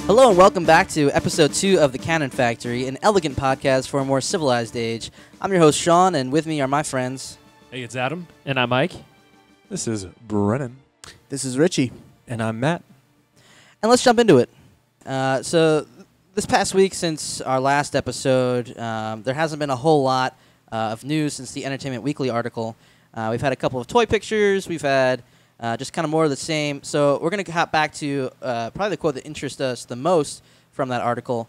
Hello and welcome back to episode 2 of the Canon Factory, an elegant podcast for a more civilized age. I'm your host, Sean, and with me are my friends. Hey, it's Adam. And I'm Mike. This is Brennan. This is Richie. And I'm Matt. And let's jump into it. So this past week since our last episode, there hasn't been a whole lot of news since the Entertainment Weekly article. We've had a couple of toy pictures. We've had just kind of more of the same. So we're going to hop back to probably the quote that interests us the most from that article,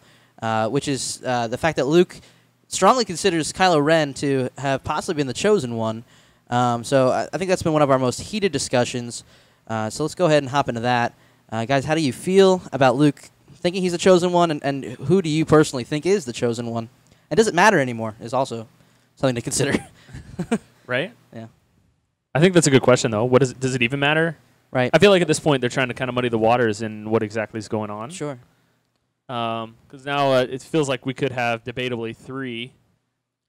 which is the fact that Luke strongly considers Kylo Ren to have possibly been the chosen one. So I think that's been one of our most heated discussions. So let's go ahead and hop into that. Guys, how do you feel about Luke thinking he's the chosen one, and who do you personally think is the chosen one? And does it matter anymore is also something to consider. Right? Yeah. I think that's a good question, though. Does it even matter? Right. I feel like at this point they're trying to kind of muddy the waters in what exactly is going on. Sure. Because now it feels like we could have debatably 3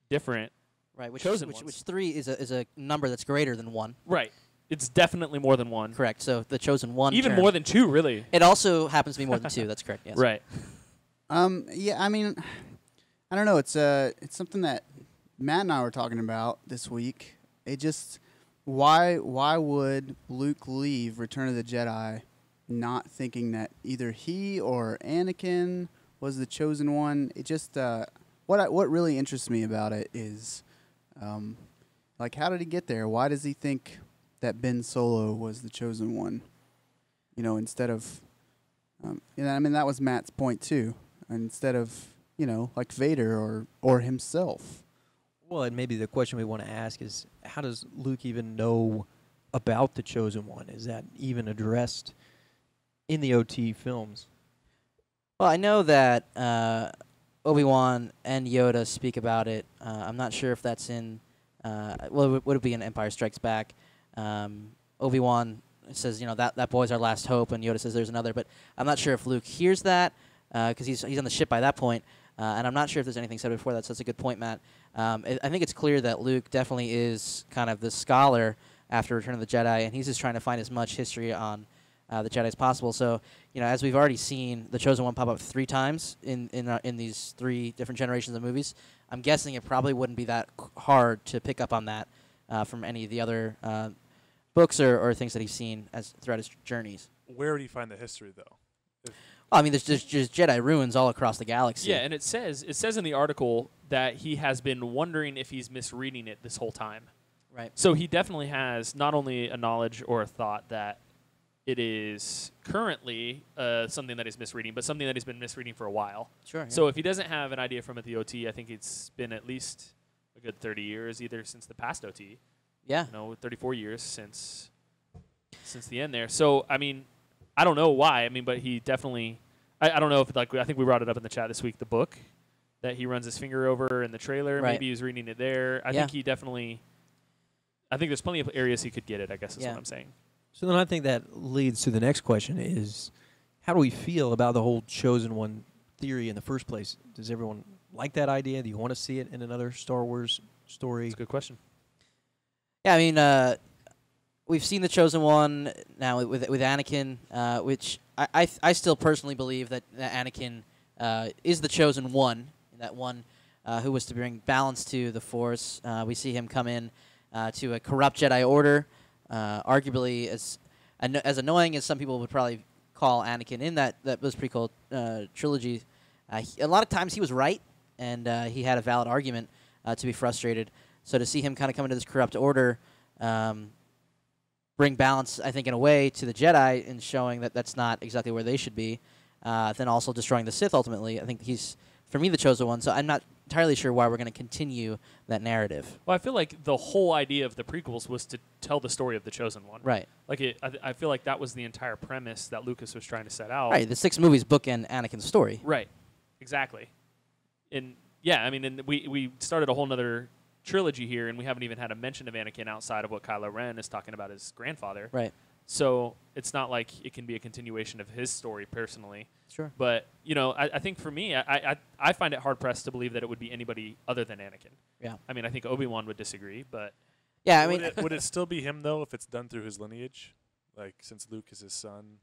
different Which chosen ones. Which 3 is a number that's greater than 1. Right. It's definitely more than 1. Correct. So the chosen one. Even term. more than 2, really. It also happens to be more than 2. That's correct. Yes. Right. Yeah, I mean, I don't know. It's something that Matt and I were talking about this week. It just why would Luke leave Return of the Jedi, not thinking that either he or Anakin was the chosen one? It just what really interests me about it is, like, how did he get there? Why does he think that Ben Solo was the chosen one? You know, instead of, I mean, that was Matt's point too. Instead of, like Vader or himself. Well, and maybe the question we want to ask is, how does Luke even know about the Chosen One? Is that even addressed in the OT films? Well, I know that Obi-Wan and Yoda speak about it. I'm not sure if that's in, would it be in Empire Strikes Back? Obi-Wan says, that boy's our last hope, and Yoda says there's another. But I'm not sure if Luke hears that, because he's on the ship by that point. And I'm not sure if there's anything said before that, so that's a good point, Matt. I think it's clear that Luke definitely is kind of the scholar after Return of the Jedi, and he's just trying to find as much history on the Jedi as possible. So, as we've already seen the Chosen One pop up 3 times in these 3 different generations of movies, I'm guessing it probably wouldn't be that hard to pick up on that from any of the other books or things that he's seen throughout his journeys. Where would he find the history, though? Well, I mean, there's just Jedi ruins all across the galaxy. Yeah, and it says in the article that he has been wondering if he's misreading it this whole time. Right. So he definitely has not only a knowledge or a thought that it is currently something that he's misreading, but something that he's been misreading for a while. Sure. Yeah. So if he doesn't have an idea from at the OT, I think it's been at least a good 30 years, either since the past OT. Yeah. 34 years since the end there. So, I mean, I don't know why. I mean, but he definitely. I don't know if, I think we brought it up in the chat this week, the book that he runs his finger over in the trailer. Right. Maybe he was reading it there. I think he definitely. I think there's plenty of areas he could get it, I guess is what I'm saying. So then I think that leads to the next question is, how do we feel about the whole Chosen One theory in the first place? Does everyone like that idea? Do you want to see it in another Star Wars story? That's a good question. Yeah, I mean, we've seen the Chosen One now with Anakin, which I still personally believe that Anakin is the Chosen One, that one who was to bring balance to the Force. We see him come in to a corrupt Jedi Order, arguably as annoying as some people would probably call Anakin in that was prequel trilogy. A lot of times he was right, and he had a valid argument to be frustrated. So to see him kind of come into this corrupt order, bring balance, I think, in a way, to the Jedi, and showing that that's not exactly where they should be. then also destroying the Sith ultimately. I think he's, for me, the chosen one. So I'm not entirely sure why we're going to continue that narrative. Well, I feel like the whole idea of the prequels was to tell the story of the chosen one. Right. Like I feel like that was the entire premise that Lucas was trying to set out. Right. The 6 movies bookend Anakin's story. Right. Exactly. And yeah, I mean, and we started a whole nother trilogy here, and we haven't even had a mention of Anakin outside of what Kylo Ren is talking about his grandfather. Right. So it's not like it can be a continuation of his story personally. Sure. But, you know, I think for me, I find it hard-pressed to believe that it would be anybody other than Anakin. Yeah. I mean, I think Obi-Wan would disagree, but... Yeah, I mean... would it still be him, though, if it's done through his lineage? Like, since Luke is his son,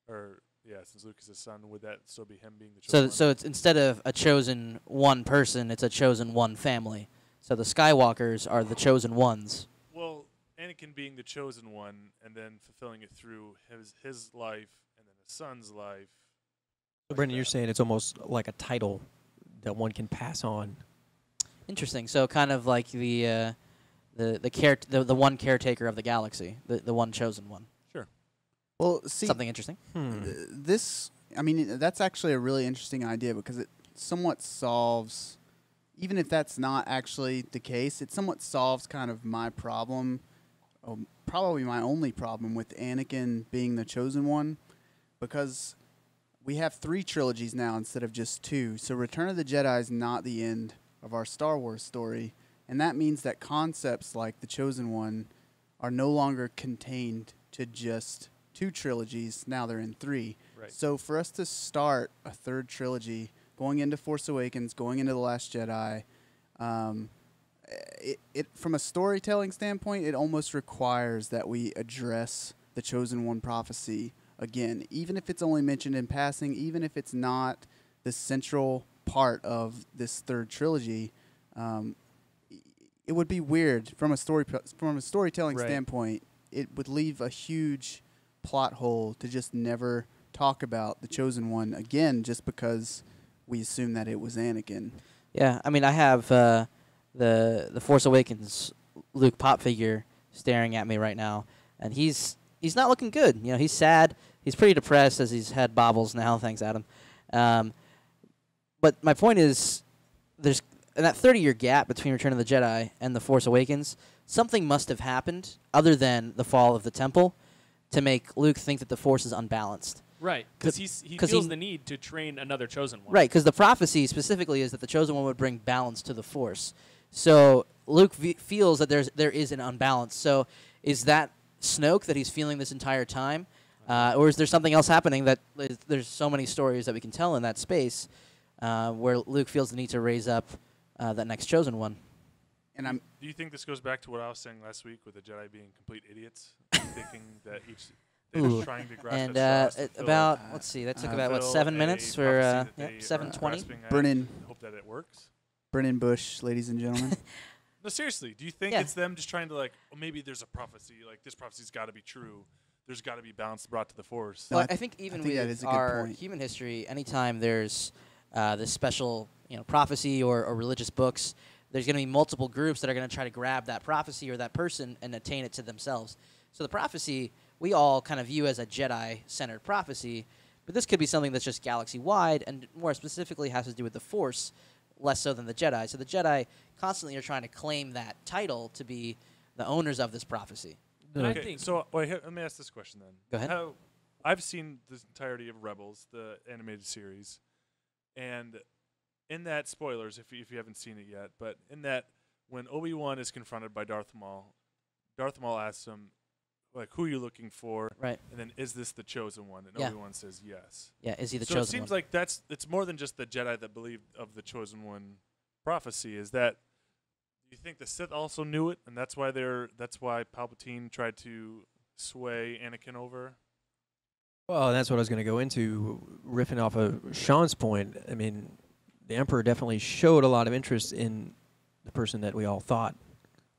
since Luke is his son, would that still be him being the chosen one? So it's instead of a chosen one person, it's a chosen one family. So the Skywalkers are the chosen ones. Well, Anakin being the chosen one and then fulfilling it through his life and then his son's life. So Brendan, you're saying it's almost like a title that one can pass on. Interesting. So kind of like the one caretaker of the galaxy, the one chosen one. Sure. Well, see, Something interesting. that's actually a really interesting idea because it somewhat solves, even if that's not actually the case, it somewhat solves kind of my problem, probably my only problem with Anakin being the chosen one, because we have 3 trilogies now instead of just 2. So Return of the Jedi is not the end of our Star Wars story, and that means that concepts like the chosen one are no longer contained to just 2 trilogies. Now they're in 3. Right. So for us to start a 3rd trilogy, going into Force Awakens, going into The Last Jedi, it from a storytelling standpoint, it almost requires that we address the chosen one prophecy again, even if it's only mentioned in passing, even if it's not the central part of this 3rd trilogy. It would be weird from a storytelling Right. standpoint. It would leave a huge plot hole to just never talk about the chosen one again, just because we assume that it was Anakin. Yeah, I mean, I have the Force Awakens Luke pop figure staring at me right now, and he's not looking good. You know, he's sad. He's pretty depressed as he's had bobbles now. Thanks, Adam. But my point is, there's in that 30-year gap between Return of the Jedi and The Force Awakens, something must have happened other than the fall of the temple to make Luke think that the Force is unbalanced. Right, because he 'cause feels he- the need to train another chosen one. Right, because the prophecy specifically is that the chosen one would bring balance to the Force. So Luke feels that there is an unbalance. So is that Snoke that he's feeling this entire time? Or is there something else happening that there's so many stories that we can tell in that space where Luke feels the need to raise up that next chosen one? And I'm Do you think this goes back to what I was saying last week with the Jedi being complete idiots, thinking that they're Ooh. just trying to grasp And at straws to fill- about, let's see, that took about, what, fill 7 a minutes for, prophecy that they are 7:20? grasping at Brennan. and hope that it works? Brennan Bush, ladies and gentlemen. No, seriously. Do you think Yeah. it's them just trying to maybe there's a prophecy, like this prophecy's got to be true. There's got to be balance brought to the Force. No, Well, I I think even think that with is a good our point. human history, anytime there's this special, prophecy or religious books, there's going to be multiple groups that are going to try to grab that prophecy or that person and attain it to themselves. So the prophecy we all kind of view as a Jedi-centered prophecy, but this could be something that's just galaxy-wide and more specifically has to do with the Force, less so than the Jedi. So the Jedi constantly are trying to claim that title to be the owners of this prophecy. And I Okay, think so wait, let me ask this question then. Go ahead. I've seen the entirety of Rebels, the animated series, and in that, spoilers if you haven't seen it yet, but in that, when Obi-Wan is confronted by Darth Maul asks him, who are you looking for? Right. And then, is this the chosen one? And Yeah. Obi-Wan says yes. Yeah, is he the So chosen it seems one? like it's more than just the Jedi that believed of the chosen one prophecy. Is that, do you think the Sith also knew it, and that's why Palpatine tried to sway Anakin over? Well, that's what I was going to go into, riffing off of Sean's point. I mean, the Emperor definitely showed a lot of interest in the person that we all thought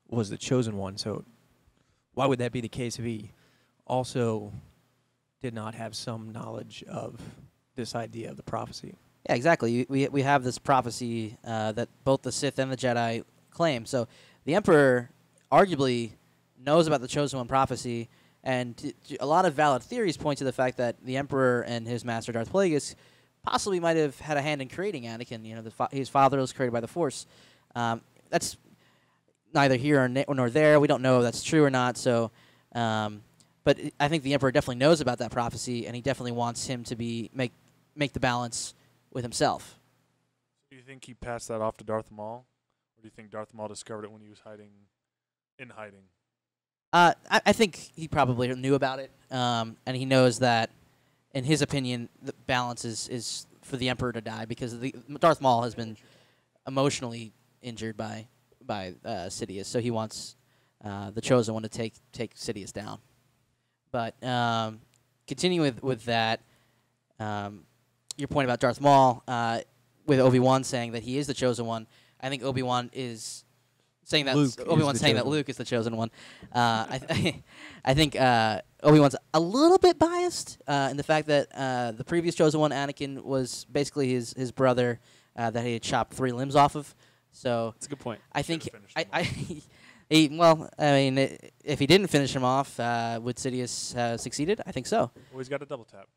was the chosen one. So why would that be the case if he also did not have some knowledge of this idea of the prophecy? Yeah, exactly. We have this prophecy that both the Sith and the Jedi claim. So the Emperor arguably knows about the Chosen One prophecy, and a lot of valid theories point to the fact that the Emperor and his master Darth Plagueis possibly might have had a hand in creating Anakin. You know, his father was created by the Force. That's neither here nor there. We don't know if that's true or not. So, but I think the Emperor definitely knows about that prophecy, and he definitely wants him to make the balance with himself. Do you think he passed that off to Darth Maul, or do you think Darth Maul discovered it when he was hiding? I think he probably knew about it, and he knows that, in his opinion, the balance is for the Emperor to die because Darth Maul has been emotionally injured by Sidious, so he wants the Chosen One to take Sidious down. But continuing with that, your point about Darth Maul, with Obi-Wan saying that he is the Chosen One, I think Obi-Wan is saying that Obi-Wan's saying that Luke is the Chosen One. I think Obi-Wan's a little bit biased in the fact that the previous Chosen One, Anakin, was basically his brother that he had chopped 3 limbs off of. So That's a good point. I think if he didn't finish him off, would Sidious have succeeded? I think so. Always got a double tap.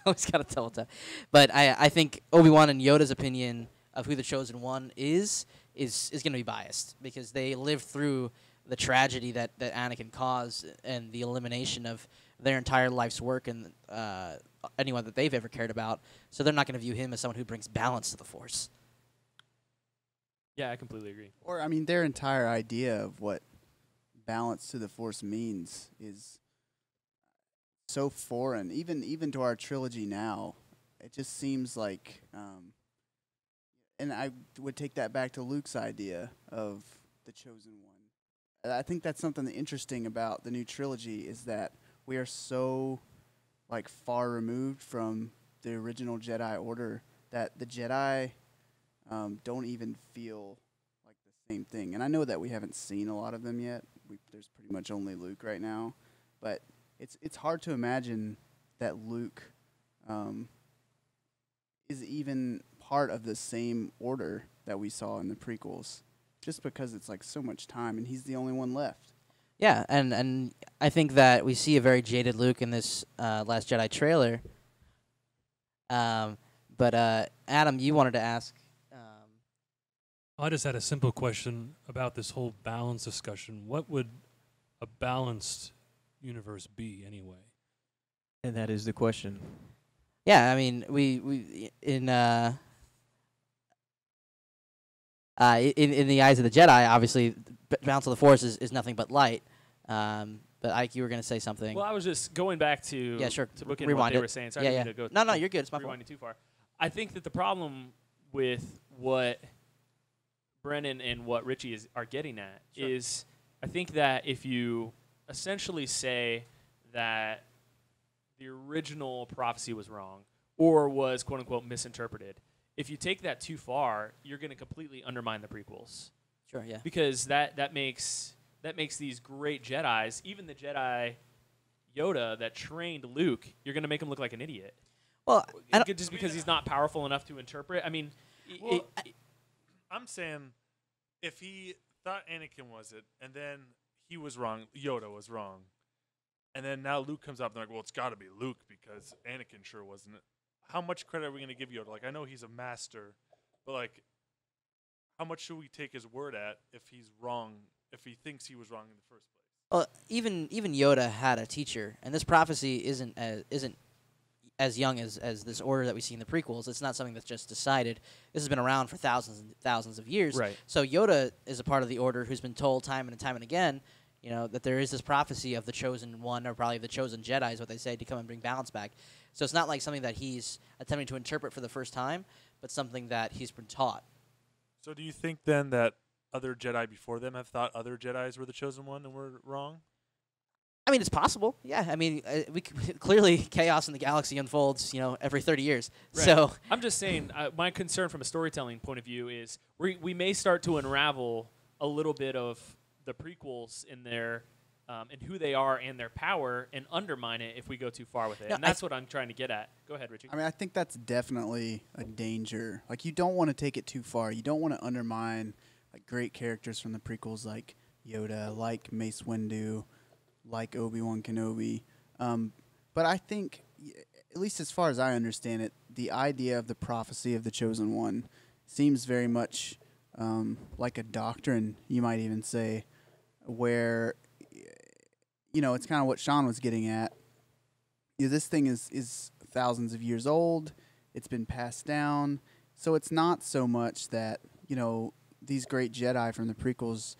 Always got to tell it. But I think Obi-Wan and Yoda's opinion of who the Chosen One is going to be biased because they lived through the tragedy that Anakin caused and the elimination of their entire life's work and anyone that they've ever cared about. So they're not going to view him as someone who brings balance to the Force. Yeah, I completely agree. Or, I mean, their entire idea of what balance to the Force means is so foreign, even to our trilogy now. It just seems like, and I would take that back to Luke's idea of the Chosen One. And I think that's something interesting about the new trilogy is that we are so, like, far removed from the original Jedi Order that the Jedi don't even feel like the same thing. And I know that we haven't seen a lot of them yet. There's pretty much only Luke right now. But it's hard to imagine that Luke is even part of the same order that we saw in the prequels, just because it's like so much time, and he's the only one left. Yeah, and I think that we see a very jaded Luke in this Last Jedi trailer. But Adam, you wanted to ask. I just had a simple question about this whole balance discussion. What would a balanced universe be anyway? And that is the question. Yeah, I mean, we in the eyes of the Jedi, obviously, balance of the Force is nothing but light. But Ike, you were going to say something. Well, I was just going back to sure. to book in Rewind what they it. were saying. Sorry, Yeah, I didn't mean to go. No, you're good. It's my fault. Rewinding too far. I think that the problem with what Brennan and what Richie are getting at is, I think that if you essentially say that the original prophecy was wrong or was quote unquote misinterpreted, if you take that too far, you're going to completely undermine the prequels. Sure, yeah. Because that makes these great Jedis, even the Jedi Yoda that trained Luke, you're going to make him look like an idiot. Well, just because he's not powerful enough to interpret. I mean, I'm saying if he thought Anakin was it, and then he was wrong, Yoda was wrong, and then now Luke comes up and they're like, well, it's got to be Luke because Anakin sure wasn't it. How much credit are we going to give Yoda? Like, I know he's a master, but, like, how much should we take his word at if he's wrong, if he thinks he was wrong in the first place? Well, even Yoda had a teacher, and this prophecy isn't as young as this order that we see in the prequels. It's not something that's just decided. This has been around for thousands and thousands of years. Right. So Yoda is a part of the order who's been told time and time and again, you know, that there is this prophecy of the Chosen One, or probably the Chosen Jedi is what they say, to come and bring balance back. So it's not like something that he's attempting to interpret for the first time, but something that he's been taught. So do you think then that other Jedi before them have thought other Jedis were the Chosen One and were wrong? I mean, it's possible. Yeah, I mean, clearly chaos in the galaxy unfolds, you know, every 30 years. Right. So I'm just saying, my concern from a storytelling point of view is we may start to unravel a little bit of the prequels in their and who they are and their power, and undermine it if we go too far with it. No, and that's what I'm trying to get at. Go ahead, Richie. I mean, I think that's definitely a danger. Like, you don't want to take it too far. You don't want to undermine, like, great characters from the prequels like Yoda, like Mace Windu, like Obi-Wan Kenobi. But I think at least as far as I understand it, the idea of the prophecy of the chosen one seems very much like a doctrine, you might even say, where, it's kind of what Sean was getting at. This thing is thousands of years old. It's been passed down. So it's not so much that, these great Jedi from the prequels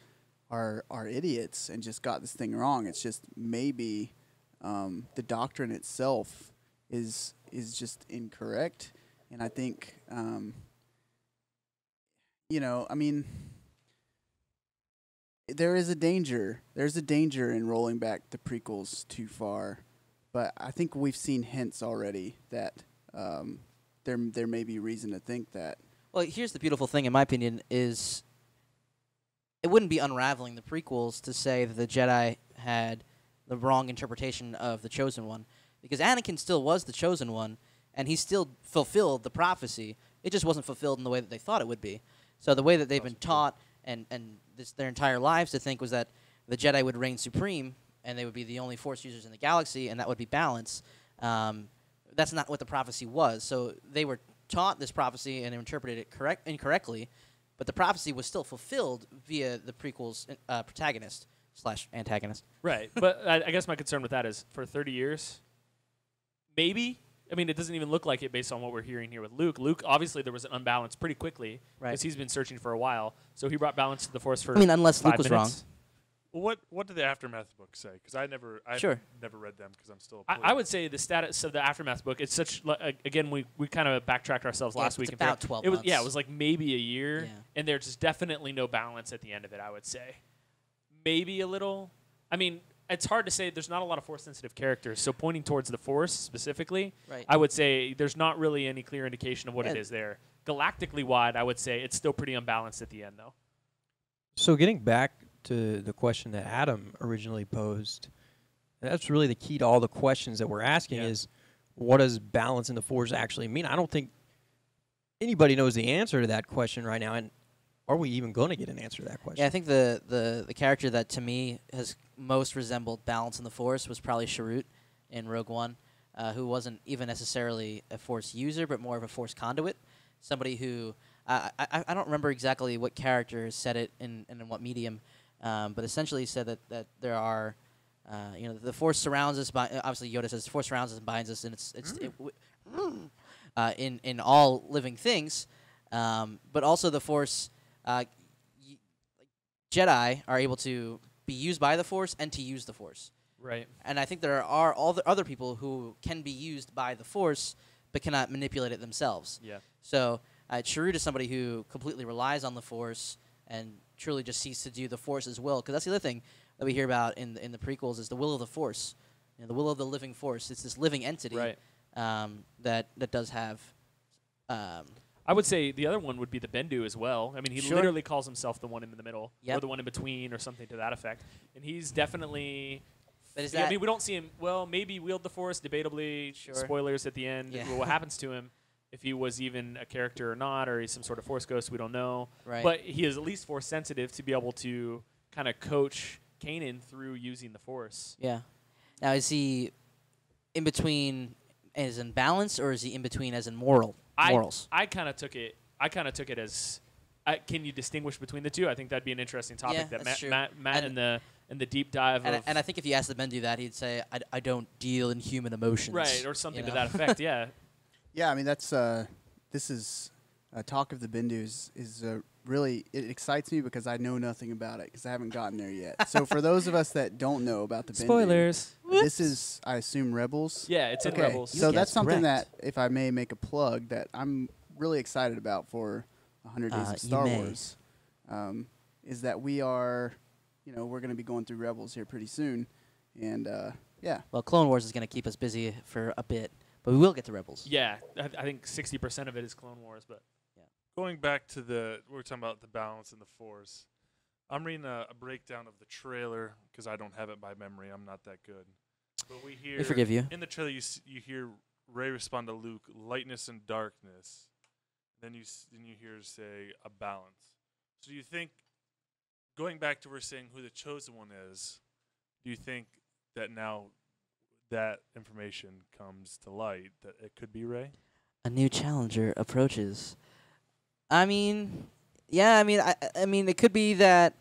are idiots and just got this thing wrong. It's just maybe the doctrine itself is just incorrect. And I think, there is a danger. There's a danger in rolling back the prequels too far. But I think we've seen hints already that there may be reason to think that. Well, here's the beautiful thing, in my opinion, is it wouldn't be unraveling the prequels to say that the Jedi had the wrong interpretation of the Chosen One, because Anakin still was the Chosen One, and he still fulfilled the prophecy. It just wasn't fulfilled in the way that they thought it would be. So the way that they've been taught and their entire lives to think was that the Jedi would reign supreme, and they would be the only Force users in the galaxy, and that would be balance. That's not what the prophecy was. So they were taught this prophecy and interpreted it incorrectly, but the prophecy was still fulfilled via the prequel's protagonist / antagonist. Right. But I guess my concern with that is for 30 years, maybe. I mean, it doesn't even look like it based on what we're hearing here with Luke. Luke, obviously, there was an unbalance pretty quickly because he's been searching for a while. So he brought balance to the Force for unless 5 Luke was minutes. wrong. Well, what did the Aftermath book say? Because I've never read them because I'm still. I would say the status of the Aftermath book. It's such again we kind of backtracked ourselves last week. It's about 12 it was, months. Yeah, it was like maybe a year, Yeah. and there's definitely no balance at the end of it. I would say maybe a little. I mean, it's hard to say. There's not a lot of Force-sensitive characters, so pointing towards the Force specifically, Right. I would say there's not really any clear indication of what it Yeah. is there. Galactically wide, I would say it's still pretty unbalanced at the end, though. So getting back to the question that Adam originally posed, that's really the key to all the questions that we're asking is, what does balance in the Force actually mean? I don't think anybody knows the answer to that question right now, and are we even going to get an answer to that question? Yeah, I think the character that to me has most resembled balance in the Force was probably Chirrut in Rogue One, who wasn't even necessarily a Force user, but more of a Force conduit. Somebody who I don't remember exactly what character said it in what medium, but essentially said that there are, the Force surrounds us. Obviously, Yoda says the Force surrounds us and binds us, and in all living things, but also the Force. Jedi are able to be used by the Force and to use the Force. Right. And I think there are all the other people who can be used by the Force but cannot manipulate it themselves. Yeah. So Chirrut is somebody who completely relies on the Force and truly just seeks to do the Force's will. Because that's the other thing that we hear about in the prequels is the will of the Force, the will of the living Force. It's this living entity that does have. I would say the other one would be the Bendu as well. I mean, he Sure. literally calls himself the one in the middle Yep. or the one in between or something to that effect. And he's definitely. But is I that mean, we don't see him. Well, maybe wield the Force. Debatably, Sure. spoilers at the end. Yeah. Well, what happens to him? If he was even a character or not, or he's some sort of Force ghost, we don't know. right? But he is at least Force sensitive to be able to kind of coach Kanan through using the Force. Yeah. Now, is he in between as in balance, or is he in between as in morals? I kind of took it. As, can you distinguish between the two? I think that'd be an interesting topic Yeah, that that's true. Matt in the deep dive of And I think if you ask the Bendu that, he'd say, I don't deal in human emotions. right or something you to know? that effect. Yeah. Yeah, I mean that's this is talk of the Bindus is really it excites me because I know nothing about it because I haven't gotten there yet. So for those of us that don't know about the Bindu, Spoilers. this is I assume Rebels. Yeah, it's in Okay, Rebels. so You that's guessed something correct. that if I may make a plug that I'm really excited about for 100 Days of You Star may. Wars, is that we are, we're going to be going through Rebels here pretty soon, and yeah. Well, Clone Wars is going to keep us busy for a bit, but we will get to Rebels. Yeah, I think 60% of it is Clone Wars, but Going back to we were talking about the balance in the Force. I'm reading a breakdown of the trailer because I don't have it by memory. I'm not that good. But we hear We forgive you. in the trailer. You hear Rey respond to Luke, "Lightness and darkness." Then you hear her say a balance. So do you think, going back to we're saying who the chosen one is, do you think that now that information comes to light, that it could be Rey? A new challenger approaches. I mean, yeah. I mean, it could be that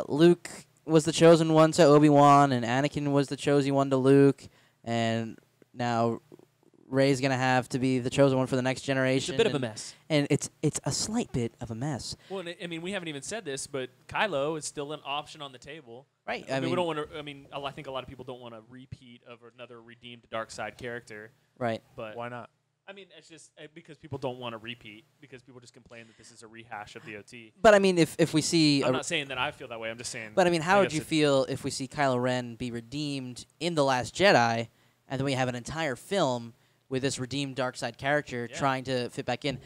Luke was the chosen one to Obi-Wan, and Anakin was the chosen one to Luke, and now Rey's gonna have to be the chosen one for the next generation. It's a bit of a mess. And it's a slight bit of a mess. Well, and I mean, we haven't even said this, but Kylo is still an option on the table. Right. I mean, we don't want to. I mean, I think a lot of people don't want a repeat of another redeemed dark side character. Right. But Why not? I mean, it's just because people don't want to repeat, because people just complain that this is a rehash of the OT. But I mean, if we see, I'm not saying that I feel that way. I'm just saying. but I mean, how would guess you it- feel if we see Kylo Ren be redeemed in The Last Jedi, and then we have an entire film with this redeemed dark side character Yeah. trying to fit back in?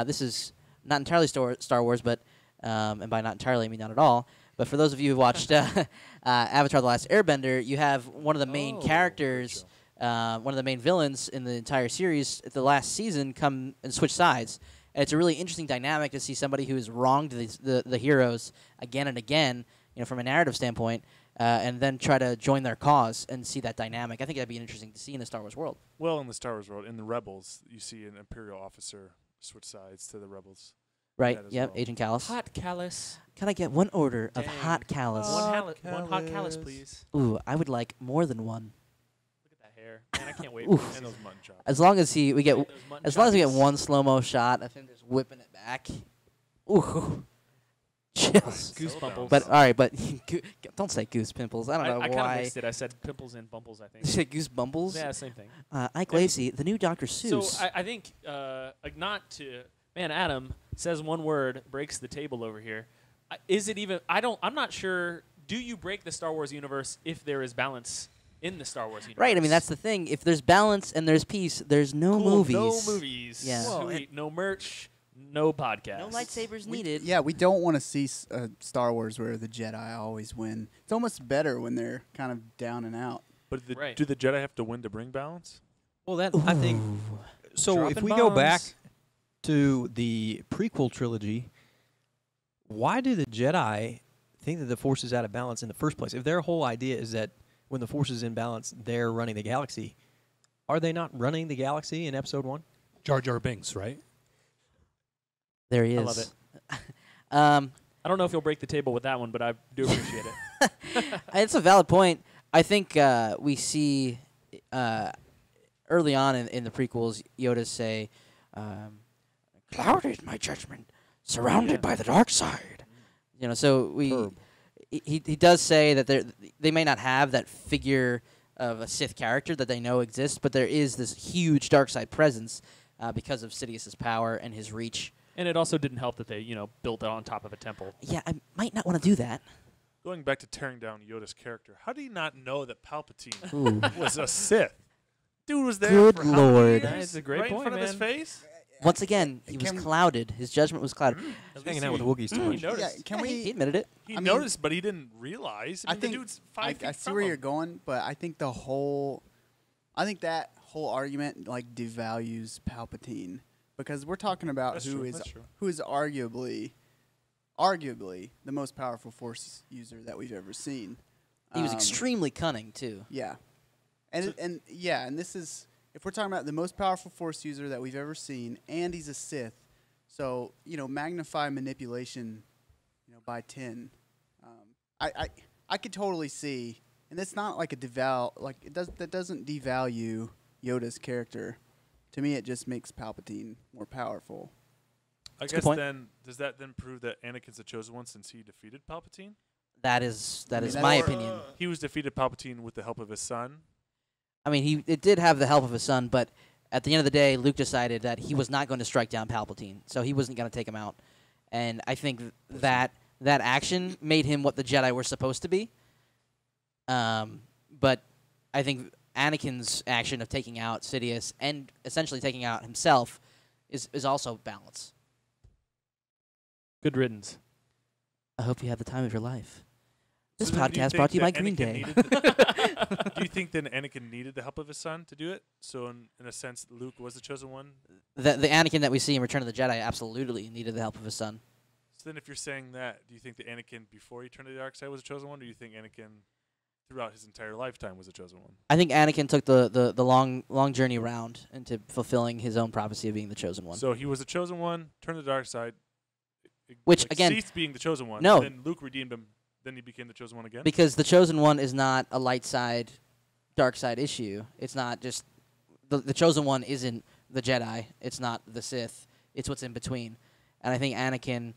This is not entirely Star Wars, but and by not entirely, I mean not at all. But for those of you who watched Avatar: The Last Airbender, you have one of the main Oh, characters. One of the main villains in the entire series at the last season come and switch sides. And it's a really interesting dynamic to see somebody who has wronged the heroes again and again, from a narrative standpoint, and then try to join their cause and see that dynamic. I think that'd be interesting to see in the Star Wars world. Well, in the Star Wars world, in the Rebels, you see an Imperial officer switch sides to the Rebels. Right? That as Yep. well. Agent Callus. Hot callus. Can I get one order of Dang. hot Callus? One hot callus, callus. please. Ooh, I would like more than one. Look at that hair. Man, I can't wait. Oof. for this And those season. mutton chops. As long as we get Those mutton as long as we get choppies. one slow-mo shot of him just whipping it back. Ooh. Chills. Goosebumples. But all right, but don't say goose pimples. I don't know I kind of why. mixed it. I said pimples and bumbles, I You think. said goose bumbles. Yeah, same thing. Ike Lacey, the new Dr. Seuss. So I think, like, not to man, Adam says one word, breaks the table over here. Is it even? I'm not sure. Do you break the Star Wars universe if there is balance in the Star Wars universe? right. I mean, that's the thing. If there's balance and there's peace, there's no Cool, movies. No movies. Yeah. Sweet. No merch. No podcast. No lightsabers needed. Yeah, we don't want to see Star Wars where the Jedi always win. It's almost better when they're kind of down and out. But Right. do the Jedi have to win to bring balance? Well, that I think. Ooh. So if Dropping we go bombs. back to the prequel trilogy, why do the Jedi think that the Force is out of balance in the first place? If their whole idea is that when the Force is in balance, they're running the galaxy, are they not running the galaxy in Episode 1? Jar Jar Binks, right? There he is. I love it. Um, I don't know if you'll break the table with that one, but I do appreciate it. it's a valid point. I think we see early on in the prequels, Yoda say, "Clouded my judgment, surrounded by the dark side." So he does say that they may not have that figure of a Sith character that they know exists, but there is this huge dark side presence because of Sidious's power and his reach. And it also didn't help that they, built it on top of a temple. Yeah, I might not want to do that. Going back to tearing down Yoda's character, how do you not know that Palpatine Ooh. was a Sith? Dude was there Good for how many Lord. years? That's a great right point, in front of his man. face? Once again, he was Can we- clouded. His judgment was clouded. He's hanging out with Wookiees too He much. noticed. Yeah, can Yeah, we? He admitted it. He I mean- noticed, but he didn't realize. I mean, think the dude's 5 feet I see from where him. you're going, but I think that whole argument devalues Palpatine because we're talking about That's who true, is that's true. arguably the most powerful Force user that we've ever seen. He was extremely cunning too. Yeah, and this is if we're talking about the most powerful Force user that we've ever seen, and he's a Sith. So magnify manipulation, by 10. I could totally see, and it's not like that doesn't devalue Yoda's character. To me, it just makes Palpatine more powerful. I a good guess point. then, does that then prove that Anakin's the chosen one since he defeated Palpatine? That is mean, my that's- opinion. He was defeated Palpatine with the help of his son. I mean, it did have the help of his son, but at the end of the day, Luke decided that he was not going to strike down Palpatine, so he wasn't going to take him out. And I think that action made him what the Jedi were supposed to be. But I think Anakin's action of taking out Sidious and essentially taking out himself is also balance. Good riddance. I hope you have the time of your life. This So then do you podcast think brought to you by that Green Anakin Day. needed the- do you think then Anakin needed the help of his son to do it? So in a sense, Luke was the chosen one. The Anakin that we see in Return of the Jedi absolutely needed the help of his son. So then, if you're saying that, do you think that Anakin before he turned to the dark side was the chosen one, or do you think Anakin throughout his entire lifetime was a chosen one. I think Anakin took the long journey around into fulfilling his own prophecy of being the chosen one. So he was a chosen one, turned to the dark side, Which, again, ceased being the chosen one. no. And then Luke redeemed him. Then he became the chosen one again. Because the chosen one is not a light side, dark side issue. It's not just the chosen one isn't the Jedi. It's not the Sith. It's what's in between. And I think Anakin,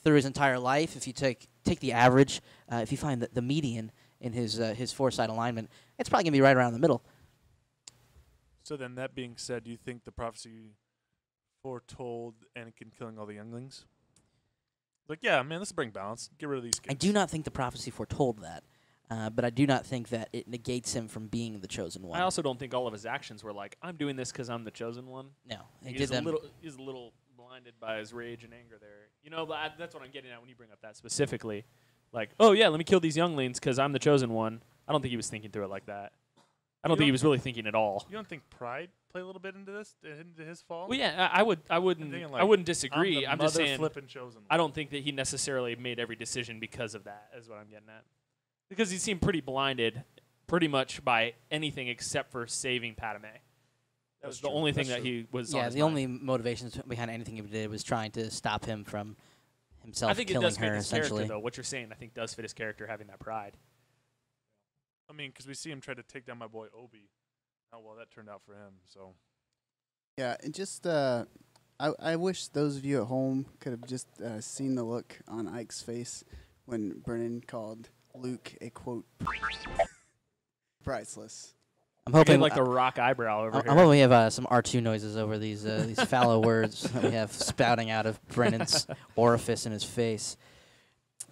through his entire life, if you take the average, if you find the median in his foresight alignment, it's probably gonna be right around the middle. So then, that being said, do you think the prophecy foretold Anakin killing all the younglings? Like, yeah, man, let's bring balance. Get rid of these kids. I do not think the prophecy foretold that, but I do not think that it negates him from being the chosen one. I also don't think all of his actions were like, I'm doing this because I'm the chosen one. No, he He's did them. He's a little blinded by his rage and anger there. You know, but that's what I'm getting at when you bring up that specifically. Like, oh, yeah, let me kill these younglings because I'm the chosen one. I don't think he was thinking through it like that. I don't think he was really thinking at all. You don't think pride played a little bit into this, into his fall? Well, yeah, I wouldn't disagree. I'm just saying chosen one. I don't think that he necessarily made every decision because of that, is what I'm getting at. Because he seemed pretty blinded pretty much by anything except for saving Padme. That was the only thing that he was on Yeah, his the mind. only motivations behind anything he did was trying to stop him from himself I think it killing does fit her, his essentially. character, though. What you're saying, I think, does fit his character, having that pride. I mean, because we see him try to take down my boy Obi. How well that turned out for him. So Yeah, and just I wish those of you at home could have just seen the look on Ike's face when Brennan called Luke a quote priceless. I'm I hoping get like a rock eyebrow over I'm here. hoping we have some R2 noises over these fallow words that we have spouting out of Brennan's orifice in his face.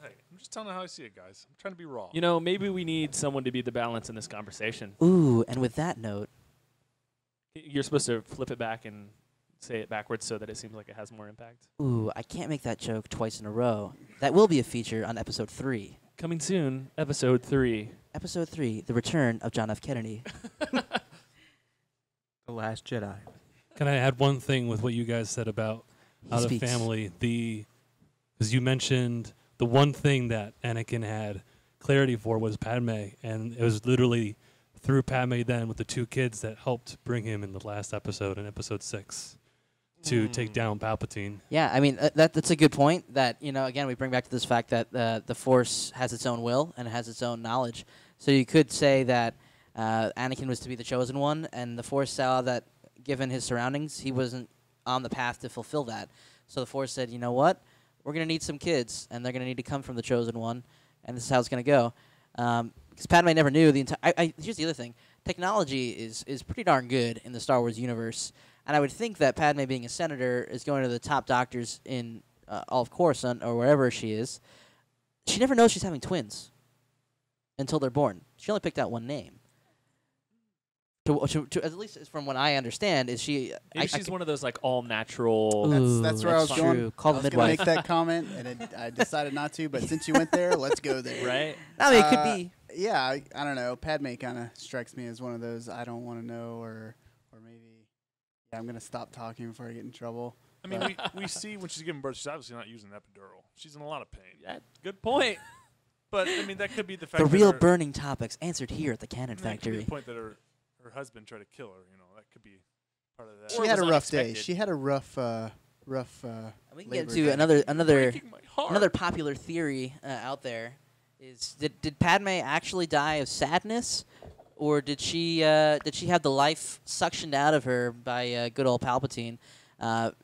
hey, I'm just telling you how I see it, guys. I'm trying to be raw. You know, maybe we need someone to be the balance in this conversation. Ooh, and with that note, You're supposed to flip it back and say it backwards so that it seems like it has more impact. ooh, I can't make that joke twice in a row. That will be a feature on episode 3. Coming soon, episode 3. Episode 3, The Return of John F. Kennedy. The Last Jedi. Can I add one thing with what you guys said about He how the speaks. family, because you mentioned the one thing that Anakin had clarity for was Padme, and it was literally through Padme then with the two kids that helped bring him in the last episode, in episode 6, to take down Palpatine. Yeah, I mean, that's a good point. That, you know, again, we bring back to this fact that the Force has its own will and it has its own knowledge. So you could say that Anakin was to be the chosen one, and the Force saw that, given his surroundings, he wasn't on the path to fulfill that. So the Force said, you know what? We're going to need some kids, and they're going to need to come from the chosen one, and this is how it's going to go. Because Padme never knew the entire... Here's the other thing. Technology is pretty darn good in the Star Wars universe. And I would think that Padme, being a senator, is going to the top doctors in all of Coruscant or wherever she is. She never knows she's having twins until they're born. She only picked out one name. At least from what I understand, is she... Maybe she's one of those like all natural. That's where I was true. going. Call I the was going to midwife. make that comment, and I decided not to. But since you went there, let's go there. Right? I mean, it could be. Yeah, I don't know. Padme kind of strikes me as one of those I don't want to know, or maybe I'm going to stop talking before I get in trouble. I mean, we see when she's giving birth, she's obviously not using an epidural. She's in a lot of pain. Yeah, good point. But I mean, that could be the fact. The that real her, burning topics answered here at the Canon that could be Factory. the point that her husband tried to kill her. You know, that could be part of that. She Or it had a was rough day. unexpected. She had a rough. And we can get labor. into another Breaking my heart. another popular theory out there is did Padme actually die of sadness, or did she have the life suctioned out of her by good old Palpatine? Kind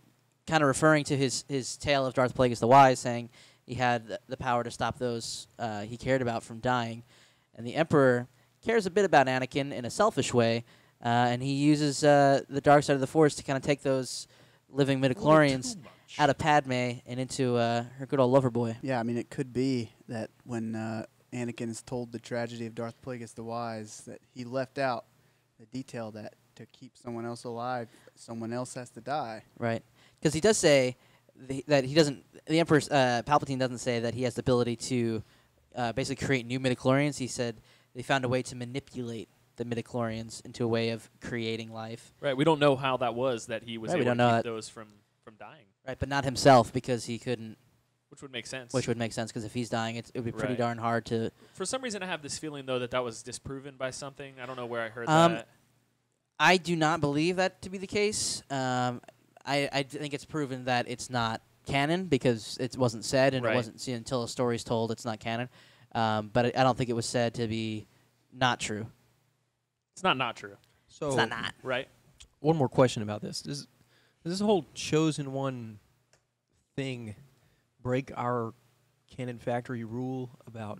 of referring to his tale of Darth Plagueis the Wise, saying he had the power to stop those he cared about from dying, and the Emperor cares a bit about Anakin in a selfish way, and he uses the dark side of the Force to kind of take those living midichlorians out of Padme and into her good old lover boy. Yeah, I mean, it could be that when Anakin is told the tragedy of Darth Plagueis the Wise, that he left out the detail that to keep someone else alive, someone else has to die. Right. Because he does say that he doesn't. The Emperor Palpatine doesn't say that he has the ability to basically create new midichlorians. He said they found a way to manipulate the midichlorians into a way of creating life. Right. We don't know how that was that he was Right, we able don't to know keep that. those from dying. Right, but not himself because he couldn't Which would make sense. Which would make sense because if he's dying, it would be pretty Right. darn hard to. For some reason, I have this feeling, though, that was disproven by something. I don't know where I heard Um, that. I do not believe that to be the case. I think it's proven that it's not canon because it wasn't said and Right. it wasn't seen until a story's told. It's not canon. But I don't think it was said to be not true. It's not true, So It's not. right? one more question about this: does this whole chosen one thing break our Canon Factory rule about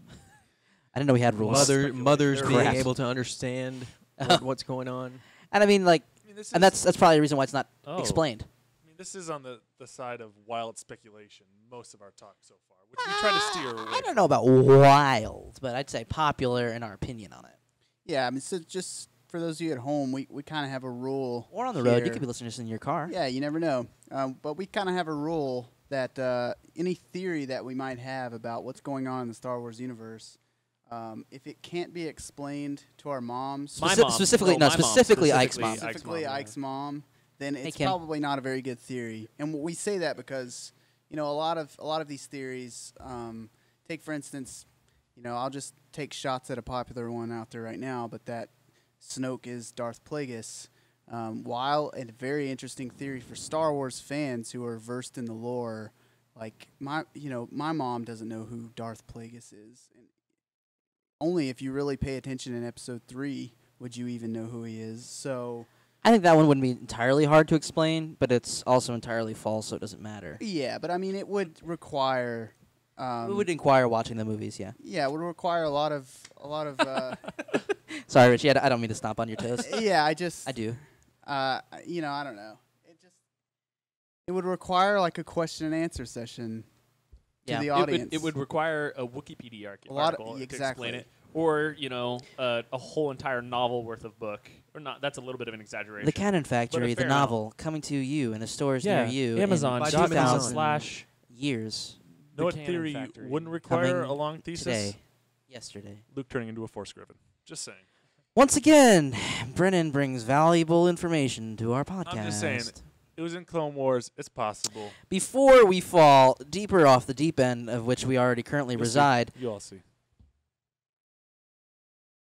I didn't know we had rules. mothers They're being crap. able to understand what's going on? And I mean, like, I mean, this and is, that's probably the reason why it's not Oh. explained. I mean, this is on the side of wild speculation. Most of our talk so far, which we try to steer away. I don't know about wild, but I'd say popular in our opinion on it. Yeah, I mean, so just for those of you at home, we kind of have a rule. Or on the road, you here. could be listening to this in your car. Yeah, you never know. But we kind of have a rule that any theory that we might have about what's going on in the Star Wars universe, if it can't be explained to our moms, My Speci- mom. specifically- No, no, my mom. specifically Ike's mom. specifically yeah. Ike's mom, then it's Kim. probably not a very good theory. And we say that because a lot of these theories. Take for instance, I'll just take shots at a popular one out there right now, but that Snoke is Darth Plagueis. While a very interesting theory for Star Wars fans who are versed in the lore, like my mom doesn't know who Darth Plagueis is. And only if you really pay attention in Episode 3 would you even know who he is. So I think that one wouldn't be entirely hard to explain, but it's also entirely false, so it doesn't matter. yeah, but I mean it would require. We would inquire watching the movies, yeah. Yeah, it would require a lot of. Sorry, Richie, I don't mean to stomp on your toes. Yeah, I just. I do. I don't know. It would require like a question and answer session to Yeah. the It audience. would require a Wikipedia article to exactly. explain it, or a whole entire novel worth of book. Or not? That's a little bit of an exaggeration. The Canon Factory, the fair novel, coming to you in the stores yeah, near you. Amazon. in Amazon. 2000 years know what Canon theory Factory. wouldn't require Coming a long thesis? today. Yesterday. Luke turning into a Force Griffin. Just saying. Once again, Brennan brings valuable information to our podcast. I'm just saying, it was in Clone Wars. It's possible. Before we fall deeper off the deep end of which we already currently You'll see. reside, You all see.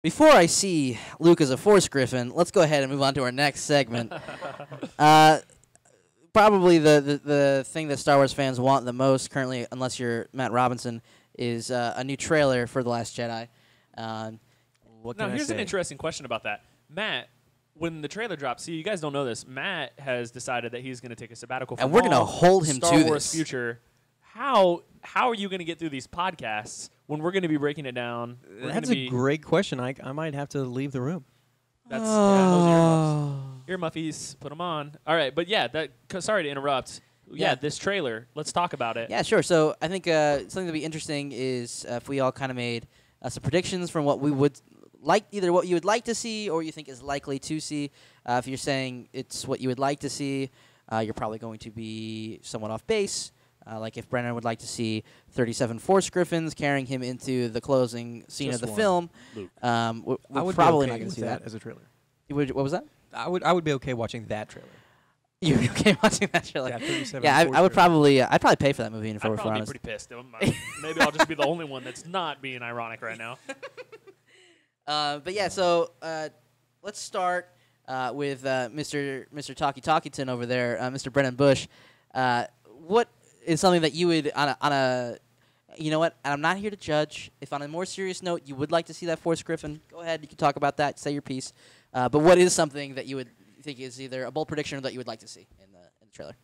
before I see Luke as a Force Griffin, let's go ahead and move on to our next segment. Probably the thing that Star Wars fans want the most currently, unless you're Matt Robinson, is a new trailer for The Last Jedi. What Now, can I here's an say? interesting question about that. Matt, when the trailer drops, see, you guys don't know this. Matt has decided that he's going to take a sabbatical from And we're going to all hold him Star to Wars this. future. How are you going to get through these podcasts when we're going to be breaking it down? We're That's gonna a be, great question. I might have to leave the room. That's yeah, those are earmuffies. Put them on. All right, but yeah, sorry to interrupt. Yeah, Yeah. this trailer. Let's talk about it. Yeah, sure. So I think something that'd be interesting is if we all kind of made some predictions from what we would like, either what you would like to see or you think is likely to see. If you're saying it's what you would like to see, you're probably going to be somewhat off base. Like if Brennan would like to see 37 Force Griffins carrying him into the closing scene Just of the one, film, Luke. we're I would probably be not okay going to with see that. as a trailer. What was that? I would be okay watching that trailer. You'd be okay watching that trailer? Yeah, 37 Yeah, Force I would Griffins. probably, I'd probably pay for that movie if I I'd were probably be honest. pretty pissed. Maybe I'll just be the only one that's not being ironic right now. But yeah, so let's start with Mr. Talkie Talkington over there, Mr. Brennan Bush. What is something that you would on a you know what? And I'm not here to judge. If on a more serious note you would like to see that Force Griffin, go ahead. You can talk about that. Say your piece. But what is something that you would think is either a bold prediction or that you would like to see in the trailer?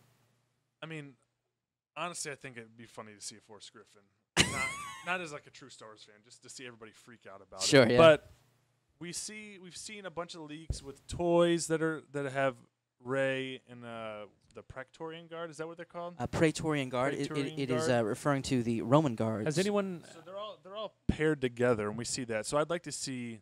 I mean, honestly, I think it'd be funny to see a Force Griffin. not as like a true Star Wars fan, just to see everybody freak out about Sure, it. yeah. But we've seen a bunch of leaks with toys that have Rey and the Praetorian Guard. Is that what they're called? Praetorian Guard. Praetorian It is Guard? referring to the Roman guards. Has anyone? So they're all paired together, and we see that. So I'd like to see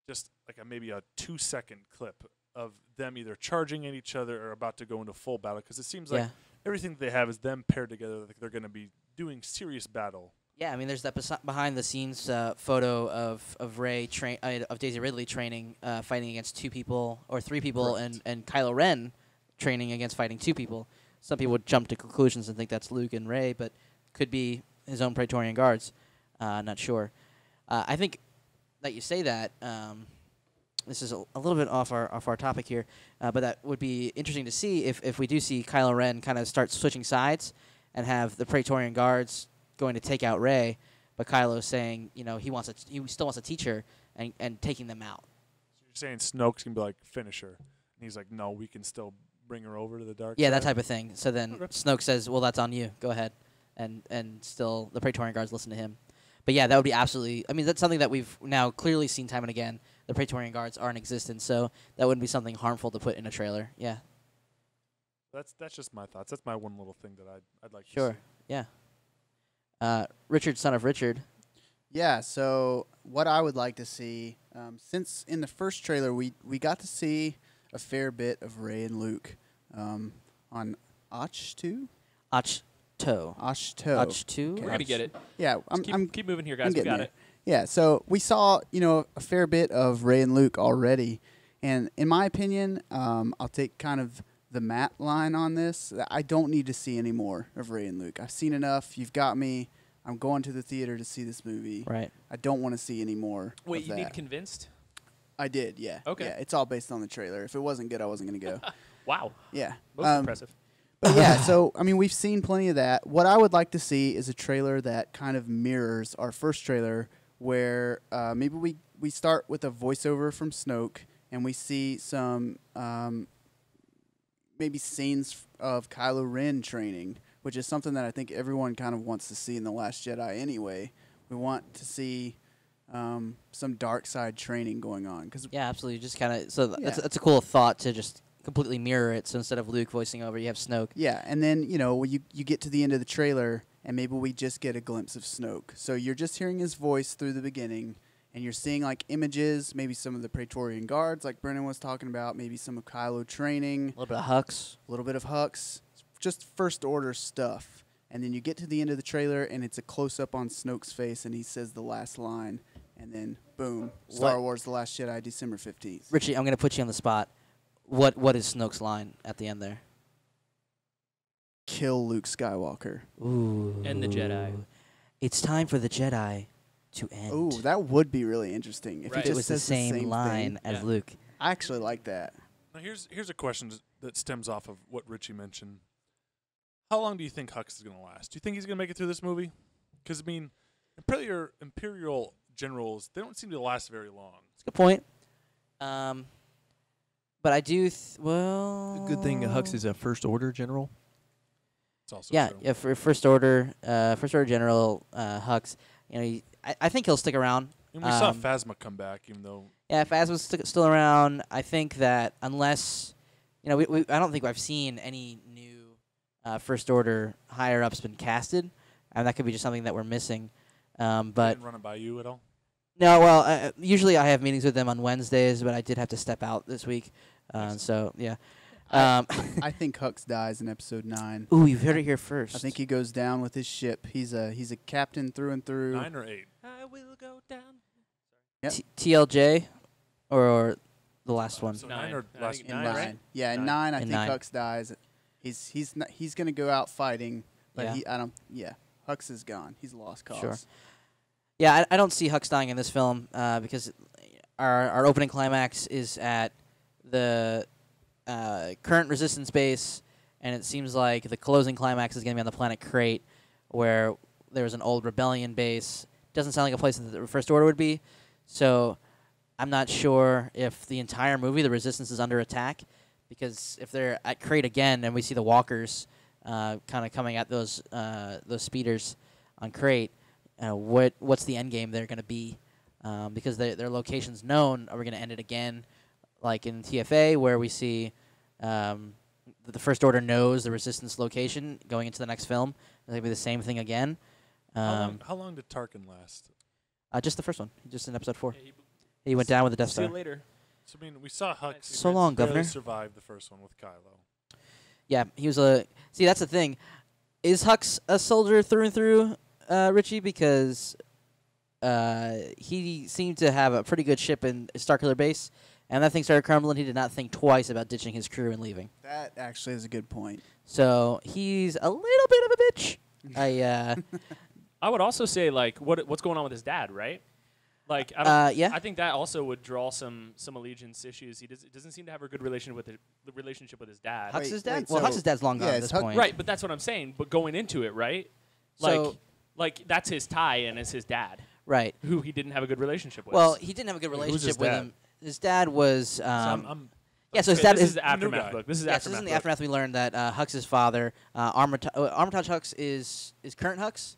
just like maybe a 2-second clip of them either charging at each other or about to go into full battle, because it seems like Yeah. everything that they have is them paired together. Like they're going to be doing serious battle. Yeah, I mean, there's that behind the scenes photo of Rey of Daisy Ridley training, fighting against 2 people or 3 people, Correct. and Kylo Ren training against fighting 2 people. Some people would jump to conclusions and think that's Luke and Rey, but could be his own Praetorian Guards. Not sure. I think that you say that. This is a little bit off our topic here, but that would be interesting to see if we do see Kylo Ren kind of start switching sides and have the Praetorian Guards going to take out Rey, but Kylo saying, he still wants to teach her and taking them out. So you're saying Snoke's gonna be like, finish her, and he's like, no, we can still bring her over to the dark Yeah, side? that type of thing. So then Snoke says, well, that's on you. Go ahead. And still the Praetorian Guards listen to him. But yeah, that would be absolutely... I mean, that's something that we've now clearly seen time and again. The Praetorian Guards are in existence, so that wouldn't be something harmful to put in a trailer. Yeah. That's just my thoughts. That's my one little thing that I'd like to Sure. see. Yeah. Richard, son of Richard. Yeah, so what I would like to see, since in the first trailer we got to see a fair bit of Rey and Luke on Ahch-To? Ahch-To. Ahch-To. Ahch-To? We're gonna get it. Yeah, Keep moving here, guys. I'm We getting got there. it. Yeah, so we saw, a fair bit of Rey and Luke already. And in my opinion, I'll take kind of the Matt line on this. I don't need to see any more of Rey and Luke. I've seen enough. You've got me. I'm going to the theater to see this movie. Right. I don't want to see any more. Wait, of you that. need convinced? I did, yeah. Okay. Yeah, it's all based on the trailer. If it wasn't good, I wasn't going to go. Wow. Yeah. Most impressive. But yeah, so, I mean, we've seen plenty of that. What I would like to see is a trailer that kind of mirrors our first trailer where maybe we start with a voiceover from Snoke and we see some maybe scenes of Kylo Ren training, which is something that I think everyone kind of wants to see in The Last Jedi anyway. We want to see some dark side training going on. Yeah, absolutely. Just kind of... So Yeah. that's a cool thought to just completely mirror it. So instead of Luke voicing over, you have Snoke. Yeah, and then, you get to the end of the trailer, and maybe we just get a glimpse of Snoke. So you're just hearing his voice through the beginning, and you're seeing, like, images, maybe some of the Praetorian Guards, like Brennan was talking about, maybe some of Kylo training. A little bit of Hux. A little bit of Hux. Just first-order stuff. And then you get to the end of the trailer, and it's a close-up on Snoke's face, and he says the last line, and then, boom, Star Wars The Last Jedi, December 15th. Richie, I'm going to put you on the spot. What is Snoke's line at the end there? Kill Luke Skywalker. Ooh. And the Jedi. It's time for the Jedi to end. Ooh, that would be really interesting if Right. he It just was the says same line thing. as Yeah. Luke. I actually like that. Now here's a question that stems off of what Richie mentioned. How long do you think Hux is going to last? Do you think he's going to make it through this movie? Because, I mean, Imperial generals, they don't seem to last very long. That's a good point. But I do... well... The good thing Hux is a first order general. It's also Yeah, true. yeah. For First Order General Hux, I think he'll stick around. And we saw Phasma come back, even though... Yeah, Phasma's still around. I think that unless... I don't think I've seen any new First Order higher-ups been casted. And that could be just something that we're missing. But didn't run it by you at all? no, well, usually I have meetings with them on Wednesdays, but I did have to step out this week. So, yeah. I think Hux dies in episode 9. Ooh, you've heard it here first. I think he goes down with his ship. He's a captain through and through. 9 or 8? I will go down. Yep. TLJ or the last one. So 9. 9 or I last think In 9, 9. right? Yeah, in 9 9. I In think 9. Hux dies. He's going to go out fighting, but Yeah. Hux is gone. He's lost cause. Sure. Yeah, I don't see Hux dying in this film because our opening climax is at the current Resistance base, and it seems like the closing climax is going to be on the planet Crate, where there was an old rebellion base. Doesn't sound like a place that the First Order would be, so I'm not sure if the entire movie the Resistance is under attack, because if they're at Crate again and we see the walkers kind of coming at those speeders on Crate, what's the end game they're going to be? Because their location's known. Are we going to end it again, like in TFA, where we see the First Order knows the Resistance location going into the next film? Is it going to be the same thing again? How long did Tarkin last? Just the first one, just in Episode 4. Yeah, He went down with the Death see you Star. later. So, I mean, we saw Hux So long, barely Governor. survive the first one with Kylo. Yeah, he was a... See, that's the thing. Is Hux a soldier through and through, Richie? Because he seemed to have a pretty good ship in Starkiller Base, and that thing started crumbling. He did not think twice about ditching his crew and leaving. That actually is a good point. So he's a little bit of a bitch. I I would also say like what's going on with his dad, right? Like I don't, yeah. I think that also would draw some allegiance issues. He doesn't seem to have a good relationship with the relationship with his dad. Hux's dad. wait, Well, so- Hux's dad's long gone yeah, at it's this Hux- point. Right, but that's what I'm saying. But going into it, right? Like So- like that's his tie and it's his dad, Right. who he didn't have a good relationship with. Well, he didn't have a good Who's his relationship with dad? him. His dad was. So I'm Yeah, so his Okay, dad this is. is the aftermath guy. book. This is Yes, this is aftermath in the book. aftermath. We learned that Hux's father, Armitage Hux, is current Hux,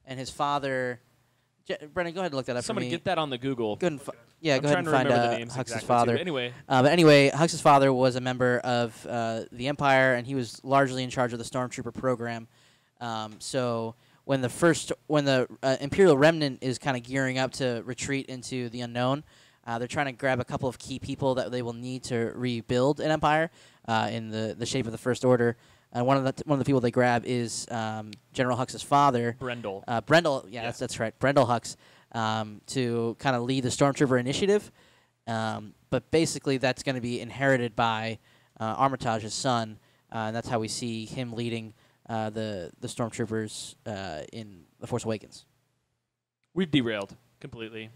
and his father. Brennan, go ahead and look that up Somebody for me. get that on the Google. Go ahead and yeah, I'm go ahead trying and to find remember the names Hux's exactly, too. father. Anyway, But anyway, Hux's father was a member of the Empire, and he was largely in charge of the Stormtrooper program. So when the Imperial Remnant is kind of gearing up to retreat into the unknown, they're trying to grab a couple of key people that they will need to rebuild an Empire in the shape of the First Order. One of the people they grab is General Hux's father, Brendel. Brendel. Yeah, Yeah. that's right, Brendel Hux, to kind of lead the Stormtrooper initiative. But basically, that's going to be inherited by Armitage's son, and that's how we see him leading the Stormtroopers in The Force Awakens. We've derailed completely.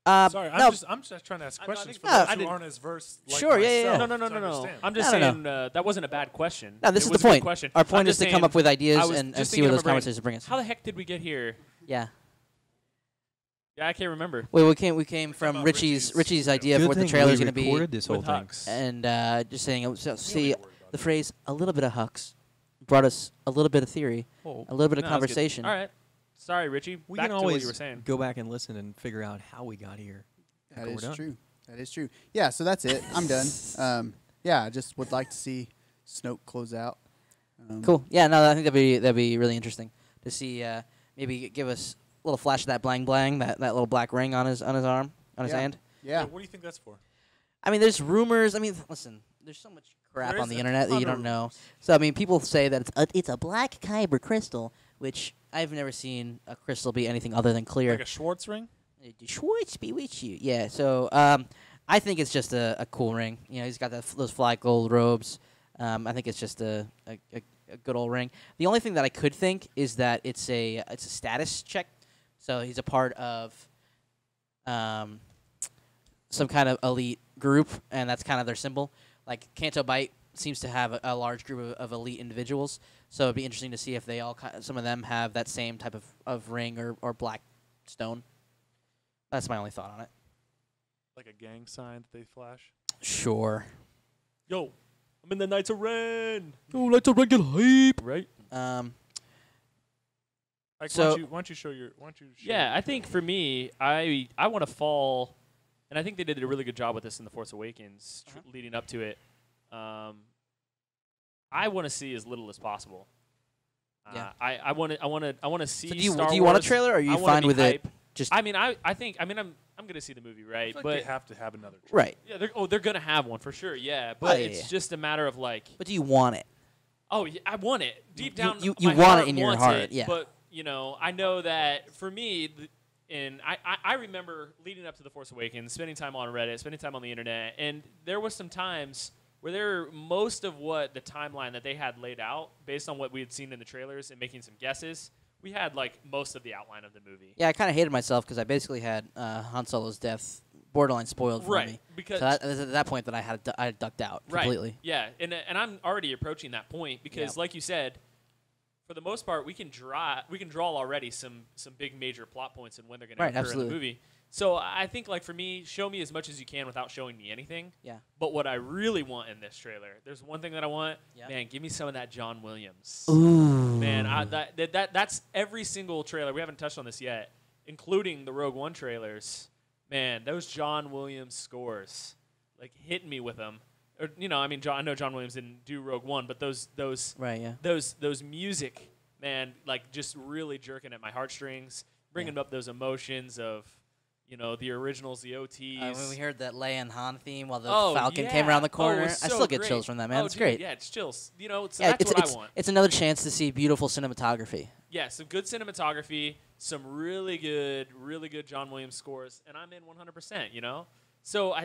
sorry. no, I'm just trying to ask I questions think- for no, those I who didn't- aren't as versed. Like Sure, yeah, yeah, myself No. to understand. I'm just No, saying no. That wasn't a bad question. no, this It is was the a good point. question. Our I'm point is just to come saying, up with ideas I was and just see thinking where in those my brain, conversations bring us. How the heck did we get here? Yeah. Yeah, I can't remember. Well, we came from about Richie's Richie's idea Good for what the thing trailer's we going to be, recorded this whole With thing. Hux. and just saying, see worry about the it. phrase "a little bit of Hux" brought us a little bit of theory, Oh, a little bit of No, that's good. conversation. All right. Sorry, Richie. we Back can to what you always were saying. go back and listen and figure out how we got here. That after we're is done. true. That is true. Yeah, so that's it. I'm done. Yeah, I just would like to see Snoke close out. Cool. Yeah, no, I think that'd be really interesting to see. Maybe give us a little flash of that blang blang, that little black ring on his arm, on his Yeah. hand. Yeah. What do you think that's for? I mean, there's rumors. I mean, listen, there's so much crap There on is the a internet that ton you of don't know. rumors. So I mean, people say that it's a black kyber crystal, which I've never seen a crystal be anything other than clear. Like a Schwartz ring? Schwartz be with you. Yeah. So I think it's just a cool ring. You know, he's got those fly gold robes. I think it's just a good old ring. The only thing that I could think is that it's a status check. So he's a part of some kind of elite group, and that's kind of their symbol. Like Canto Bight seems to have a large group of elite individuals. So it'd be interesting to see if they all, some of them have that same type of ring or black stone. That's my only thought on it. Like a gang sign that they flash? Sure. Yo, I'm in the Knights of Ren. Oh, let's get hype. Right? Like, So- why don't you show your? Yeah, I think for me, I want to fall, and I think they did a really good job with this in The Force Awakens, leading up to it. I want to see as little as possible. Yeah. I want to see. So do you Star want a Wars. trailer, or are I you wanna fine be with hype. it? Just I mean, I think I'm gonna see the movie, I right? feel like But they have to have another. right. yeah, they're gonna have one for sure. Yeah, but yeah, it's yeah. just a matter of like, But do you want it? oh, yeah, I want it deep down. you my want it heart in your wants heart, it, yeah. But you know, I know that for me, and I remember leading up to The Force Awakens, spending time on Reddit, spending time on the internet, and there was some times where most of what the timeline that they had laid out, based on what we had seen in the trailers and making some guesses, we had like most of the outline of the movie. Yeah, I kind of hated myself because I basically had Han Solo's death borderline spoiled for Right, me. because So it was at that point that I had ducked out completely. Yeah, and I'm already approaching that point because, Yeah. like you said, for the most part, we can draw already some big major plot points and when they're going Right, to occur absolutely. in the movie. So I think, like for me, show me as much as you can without showing me anything. Yeah. But what I really want in this trailer, there's one thing that I want. Yeah. Man, give me some of that John Williams. Ooh. Man, that's every single trailer. We haven't touched on this yet, including the Rogue One trailers. Man, those John Williams scores, like hitting me with them. Or, you know, I mean, I know John Williams didn't do Rogue One, but those Right. Yeah. those music, man, like just really jerking at my heartstrings, bringing up those emotions of, you know, the originals, the OTs. When we heard that Leia and Han theme while the Oh, Falcon yeah. came around the Oh, it corner, was I so still get great. chills from that, man. Oh, It's dude, great. Yeah, it's chills. You know, so Yeah, that's what I want. it's another chance to see beautiful cinematography. Yeah, some good cinematography, some really good John Williams scores, and I'm in 100%. You know, so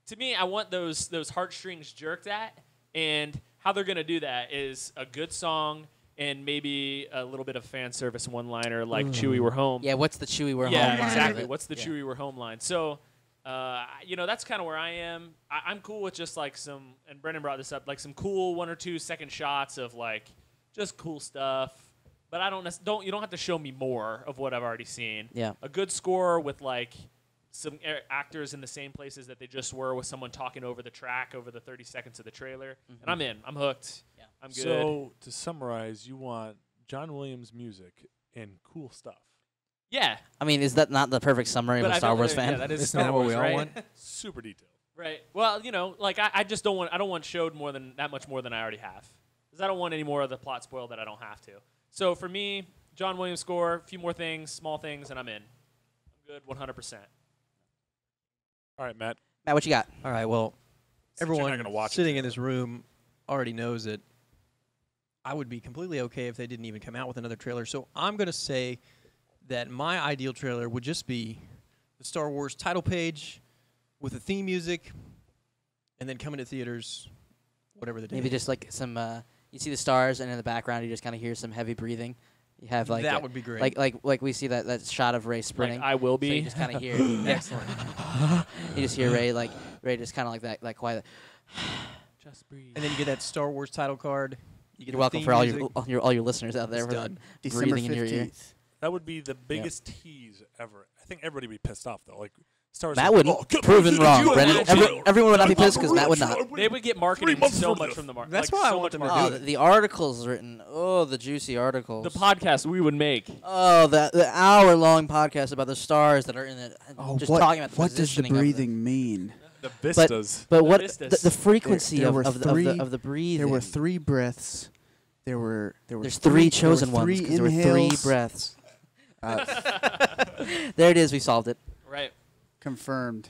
to me, I want those heartstrings jerked at, and how they're gonna do that is a good song and maybe a little bit of fan service one-liner like Chewie, we're home. Yeah, what's the Chewie we're home Yeah, line? exactly. What's the Chewie, we're home line? So, that's kind of where I am. I'm cool with just like some, and Brendan brought this up, like some cool 1 or 2 second shots of like just cool stuff. But you don't have to show me more of what I've already seen. Yeah. A good score with like some actors in the same places that they just were, with someone talking over the track over the 30 seconds of the trailer, and I'm in. I'm hooked. Yeah. I'm good. So to summarize, you want John Williams music and cool stuff. Yeah. I mean, is that not the perfect summary of But a I Star feel Wars like- fan? Yeah, that is Isn't Star that what Wars, we all right? want? Super detailed. Right. Well, like I just don't want showed more than that much more than I already have, because I don't want any more of the plot spoiled that I don't have to. So for me, John Williams score, a few more things, small things, and I'm in. I'm good, 100%. All right, Matt. Matt, what you got? All right, well, Since you're not everyone gonna watch it sitting in together. this room already knows that I would be completely okay if they didn't even come out with another trailer. So I'm going to say that my ideal trailer would just be the Star Wars title page with the theme music, and then coming to theaters, whatever the day. Maybe just like some. You see the stars, and in the background, you just kind of hear some heavy breathing. You have like that would be great. like we see that shot of Ray sprinting. Like I will So you be. just kind of hear. Excellent. You just hear Ray just kind of like that quiet. Just breathe. And then you get that Star Wars title card. You get You're the welcome theme for all music. all your listeners out there It's for that done. December breathing in your ear. 15th. That would be the biggest tease ever. I think everybody would be pissed off though. Like Star Wars. Matt like, wouldn't. "Oh, get Proven ready, wrong, you Brendan. imagine." Everyone would not be pissed because I'm Matt would real not. trailer. They would get marketing 3 months so from much this. from the market. That's like, why I so want much them to marketing. do Oh, the articles written. Oh, the juicy articles. The podcast we would make. Oh, the hour-long podcast about the stars that are in it. Oh, just what, talking about the what does the positioning of breathing mean? The vistas. But The what vistas. the frequency There were of three- the breathing? There were 3 breaths. There's three chosen there were ones 3 because there were 3 inhales. breaths. Uh, There it is. We solved it. Right. confirmed.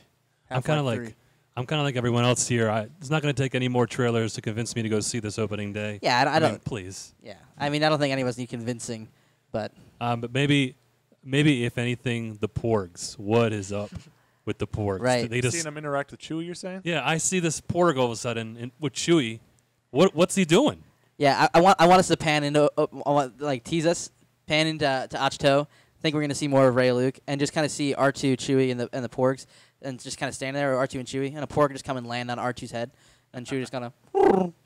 I'm kind of Half-Life like 3. I'm kind of like everyone else here. It's not going to take any more trailers to convince me to go see this opening day. Yeah, I I mean, don't. please. Yeah, I mean, I don't think any of us need convincing, but But maybe if anything, the Porgs. What is up with the Porgs? Right. They just Seeing them interact with Chewie, you're saying? yeah. I see this Porg all of a sudden with Chewie. What's he doing? yeah, I want us to pan into tease us, pan into Achto. I think we're gonna see more of Ray Luke and just kind of see R2, Chewie, and the Porgs, and just kind of stand there, R2 and Chewie, and a Porg just come and land on R2's head, and Chewie just kind of,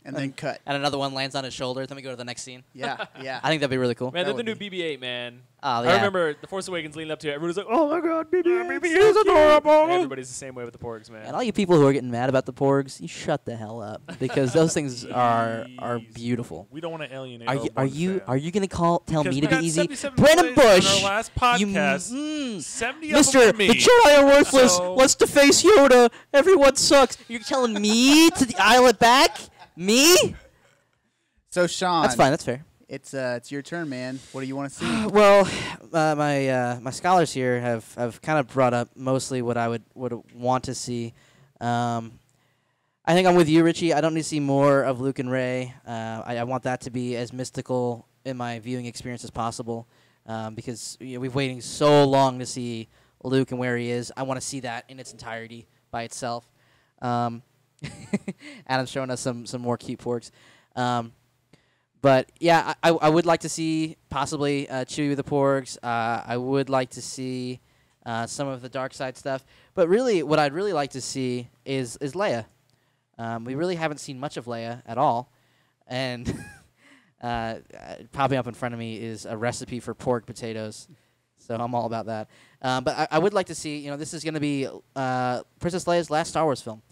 And then cut. and another one lands on his shoulder. Then we go to the next scene. Yeah, yeah. I think that'd be really cool. Man, That they're the would new BB-8, man. Oh, I yeah. remember The Force Awakens leading up to it. Everybody's like, oh my god, BB-8 BB-8 is adorable. Everybody's the same way with the Porgs, man. And all you people who are getting mad about the Porgs, you shut the hell up because those things are Jeez. Oh, beautiful. We don't want to alienate. Are you gonna tell Because me we to be got easy? 77 Brandon plays Bush, on our last you podcast. 70 of Mister, them the for me. Jedi are worthless. So- Let's deface Yoda. Everyone sucks. You're telling me to dial it back? Me? So Sean, That's fine. That's fair. It's your turn, man. What do you want to see? Well, my scholars here have kind of brought up mostly what I would want to see. I think I'm with you, Richie. I don't need to see more of Luke and Rey. I want that to be as mystical in my viewing experience as possible, because we've been waiting so long to see Luke and where he is. I want to see that in its entirety by itself. Adam's showing us some more cute porks. But yeah, I would like to see possibly Chewie with the Porgs. I would like to see some of the dark side stuff. But really, what I'd really like to see is Leia. We really haven't seen much of Leia at all, and popping up in front of me is a recipe for pork potatoes. So I'm all about that. But I would like to see. This is going to be Princess Leia's last Star Wars film,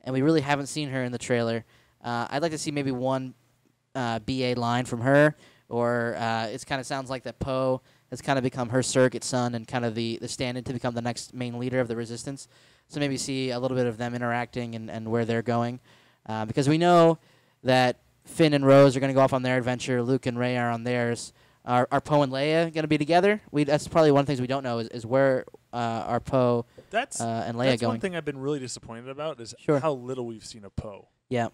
and we really haven't seen her in the trailer. I'd like to see maybe one BA line from her, or it kind of sounds like that Poe has kind of become her surrogate son and kind of the stand-in to become the next main leader of the Resistance. So maybe see a little bit of them interacting and where they're going, because we know that Finn and Rose are going to go off on their adventure. Luke and Rey are on theirs. Are Poe and Leia going to be together? That's probably one of the things we don't know is where are Poe That's and Leia that's going. one thing I've been really disappointed about is Sure. how little we've seen of Poe. Yeah.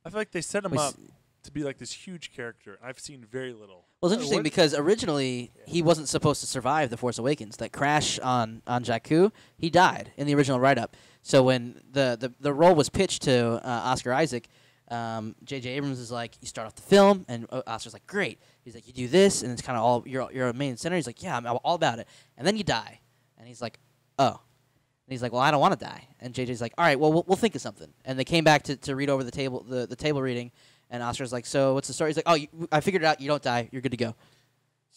I feel like they set him We up s- to be like this huge character. I've seen very little. Well, it's interesting what- because originally he wasn't supposed to survive The Force Awakens. That crash on Jakku, he died in the original write-up. So when the role was pitched to Oscar Isaac, J.J. Abrams is like, you start off the film, and Oscar's like, great. He's like, you do this, and it's kind of all you're a main center. He's like, yeah, I'm all about it. And then you die, and he's like, oh. And he's like, well, I don't want to die. And J.J.'s like, all right, well, we'll think of something. And they came back to read over the table reading, and Oscar's like, so what's the story? He's like, oh, I figured it out. You don't die. You're good to go.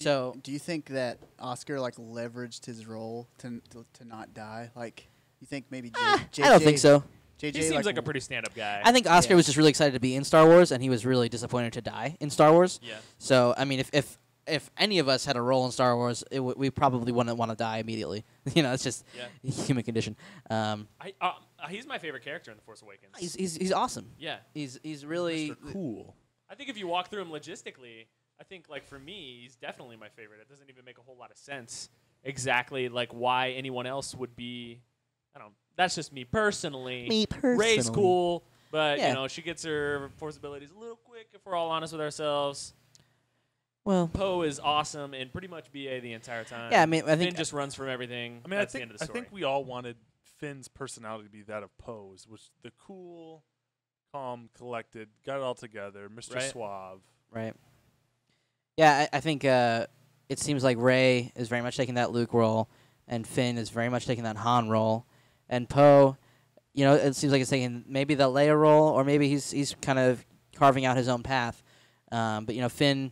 So do you think that Oscar like leveraged his role to not die? Like, you think maybe JJ? I don't think so. JJ He seems like a pretty stand-up guy. I think Oscar was just really excited to be in Star Wars, and he was really disappointed to die in Star Wars. Yeah. So, I mean, if any of us had a role in Star Wars, we probably wouldn't want to die immediately. It's just human condition. He's my favorite character in The Force Awakens. He's awesome. Yeah. He's really Mr. Cool. I think if you walk through him logistically, I think, like, for me, he's definitely my favorite. It doesn't even make a whole lot of sense exactly, like, why anyone else would be. I don't know. That's just me personally. Rey's cool, but, she gets her Force abilities a little quick, if we're all honest with ourselves. Well, Poe is awesome and pretty much BA the entire time. Yeah, I mean, I think Finn just runs from everything. I mean, That's the end of the story. I think we all wanted Finn's personality to be that of Poe's, which the cool, calm, collected, got it all together, Mr. Right. Suave. Right. Yeah, I think it seems like Rey is very much taking that Luke role, and Finn is very much taking that Han role, and Poe, it seems like he's taking maybe the Leia role, or maybe he's kind of carving out his own path. But Finn,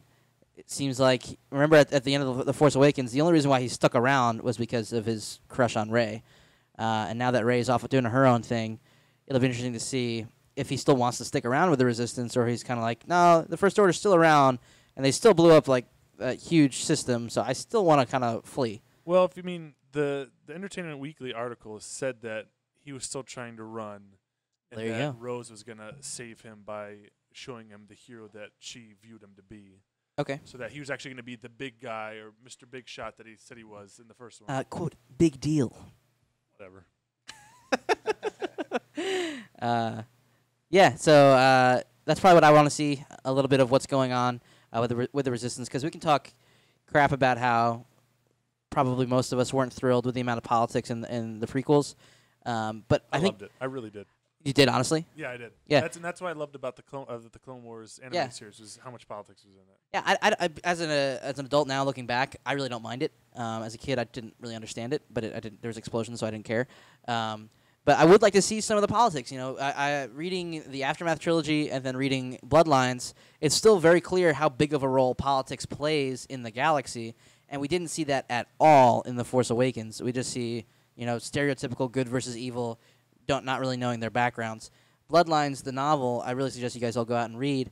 it seems like, remember at the end of the Force Awakens, the only reason why he stuck around was because of his crush on Rey, and now that Rey's off doing her own thing, it'll be interesting to see if he still wants to stick around with the Resistance, or he's kind of like, no, the First Order's still around, and they still blew up like a huge system, so I still want to kind of flee. Well, if you mean the Entertainment Weekly article said that he was still trying to run, and There you that go. Rose was going to save him by showing him the hero that she viewed him to be. Okay. So that he was actually going to be the big guy or Mr. Big Shot that he said he was in the first one. Quote, big deal. Whatever. Yeah, so that's probably what I want to see, a little bit of what's going on with the Resistance, because we can talk crap about how probably most of us weren't thrilled with the amount of politics in the prequels. But I think loved it. I really did. you did, honestly. Yeah, I did. Yeah. That's what I loved about the Clone Wars animated series, was how much politics was in it. Yeah, I as an adult now looking back, I really don't mind it. As a kid, I didn't really understand it, but there was explosions, so I didn't care. But I would like to see some of the politics. I reading the Aftermath trilogy and then reading Bloodlines, it's still very clear how big of a role politics plays in the galaxy, and we didn't see that at all in The Force Awakens. We just see, stereotypical good versus evil, not really knowing their backgrounds. Bloodlines, the novel, I really suggest you guys all go out and read.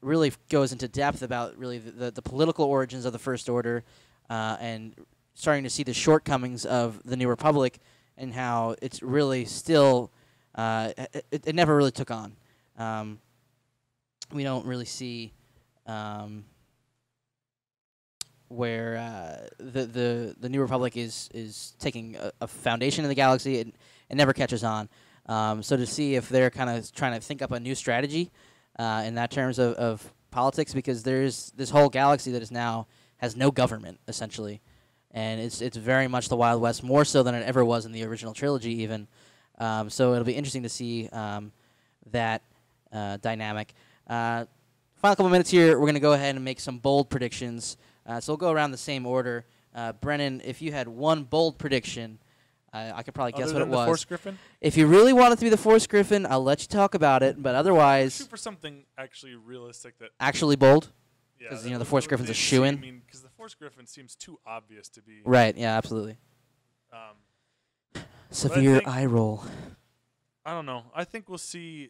Really goes into depth about really the political origins of the First Order, and starting to see the shortcomings of the New Republic, and how it's really still it never really took on. We don't really see where the New Republic is taking a foundation in the galaxy. It never catches on. So to see if they're kind of trying to think up a new strategy in that terms of politics, because there's this whole galaxy that has no government, essentially. And it's very much the Wild West, more so than it ever was in the original trilogy, even. So it'll be interesting to see that dynamic. Final couple minutes here, we're going to go ahead and make some bold predictions. So we'll go around the same order. Brennan, if you had one bold prediction, I could probably guess what it was. The Force Griffin? If you really want it to be the Force Griffin, I'll let you talk about it. But otherwise, Shoot for something actually realistic that. actually bold. Yeah, 'Cause, that the Force Griffin's a shoo-in. I mean, because the Force Griffin seems too obvious to be. Right. Yeah. Absolutely. Severe think- eye roll. I don't know. I think we'll see.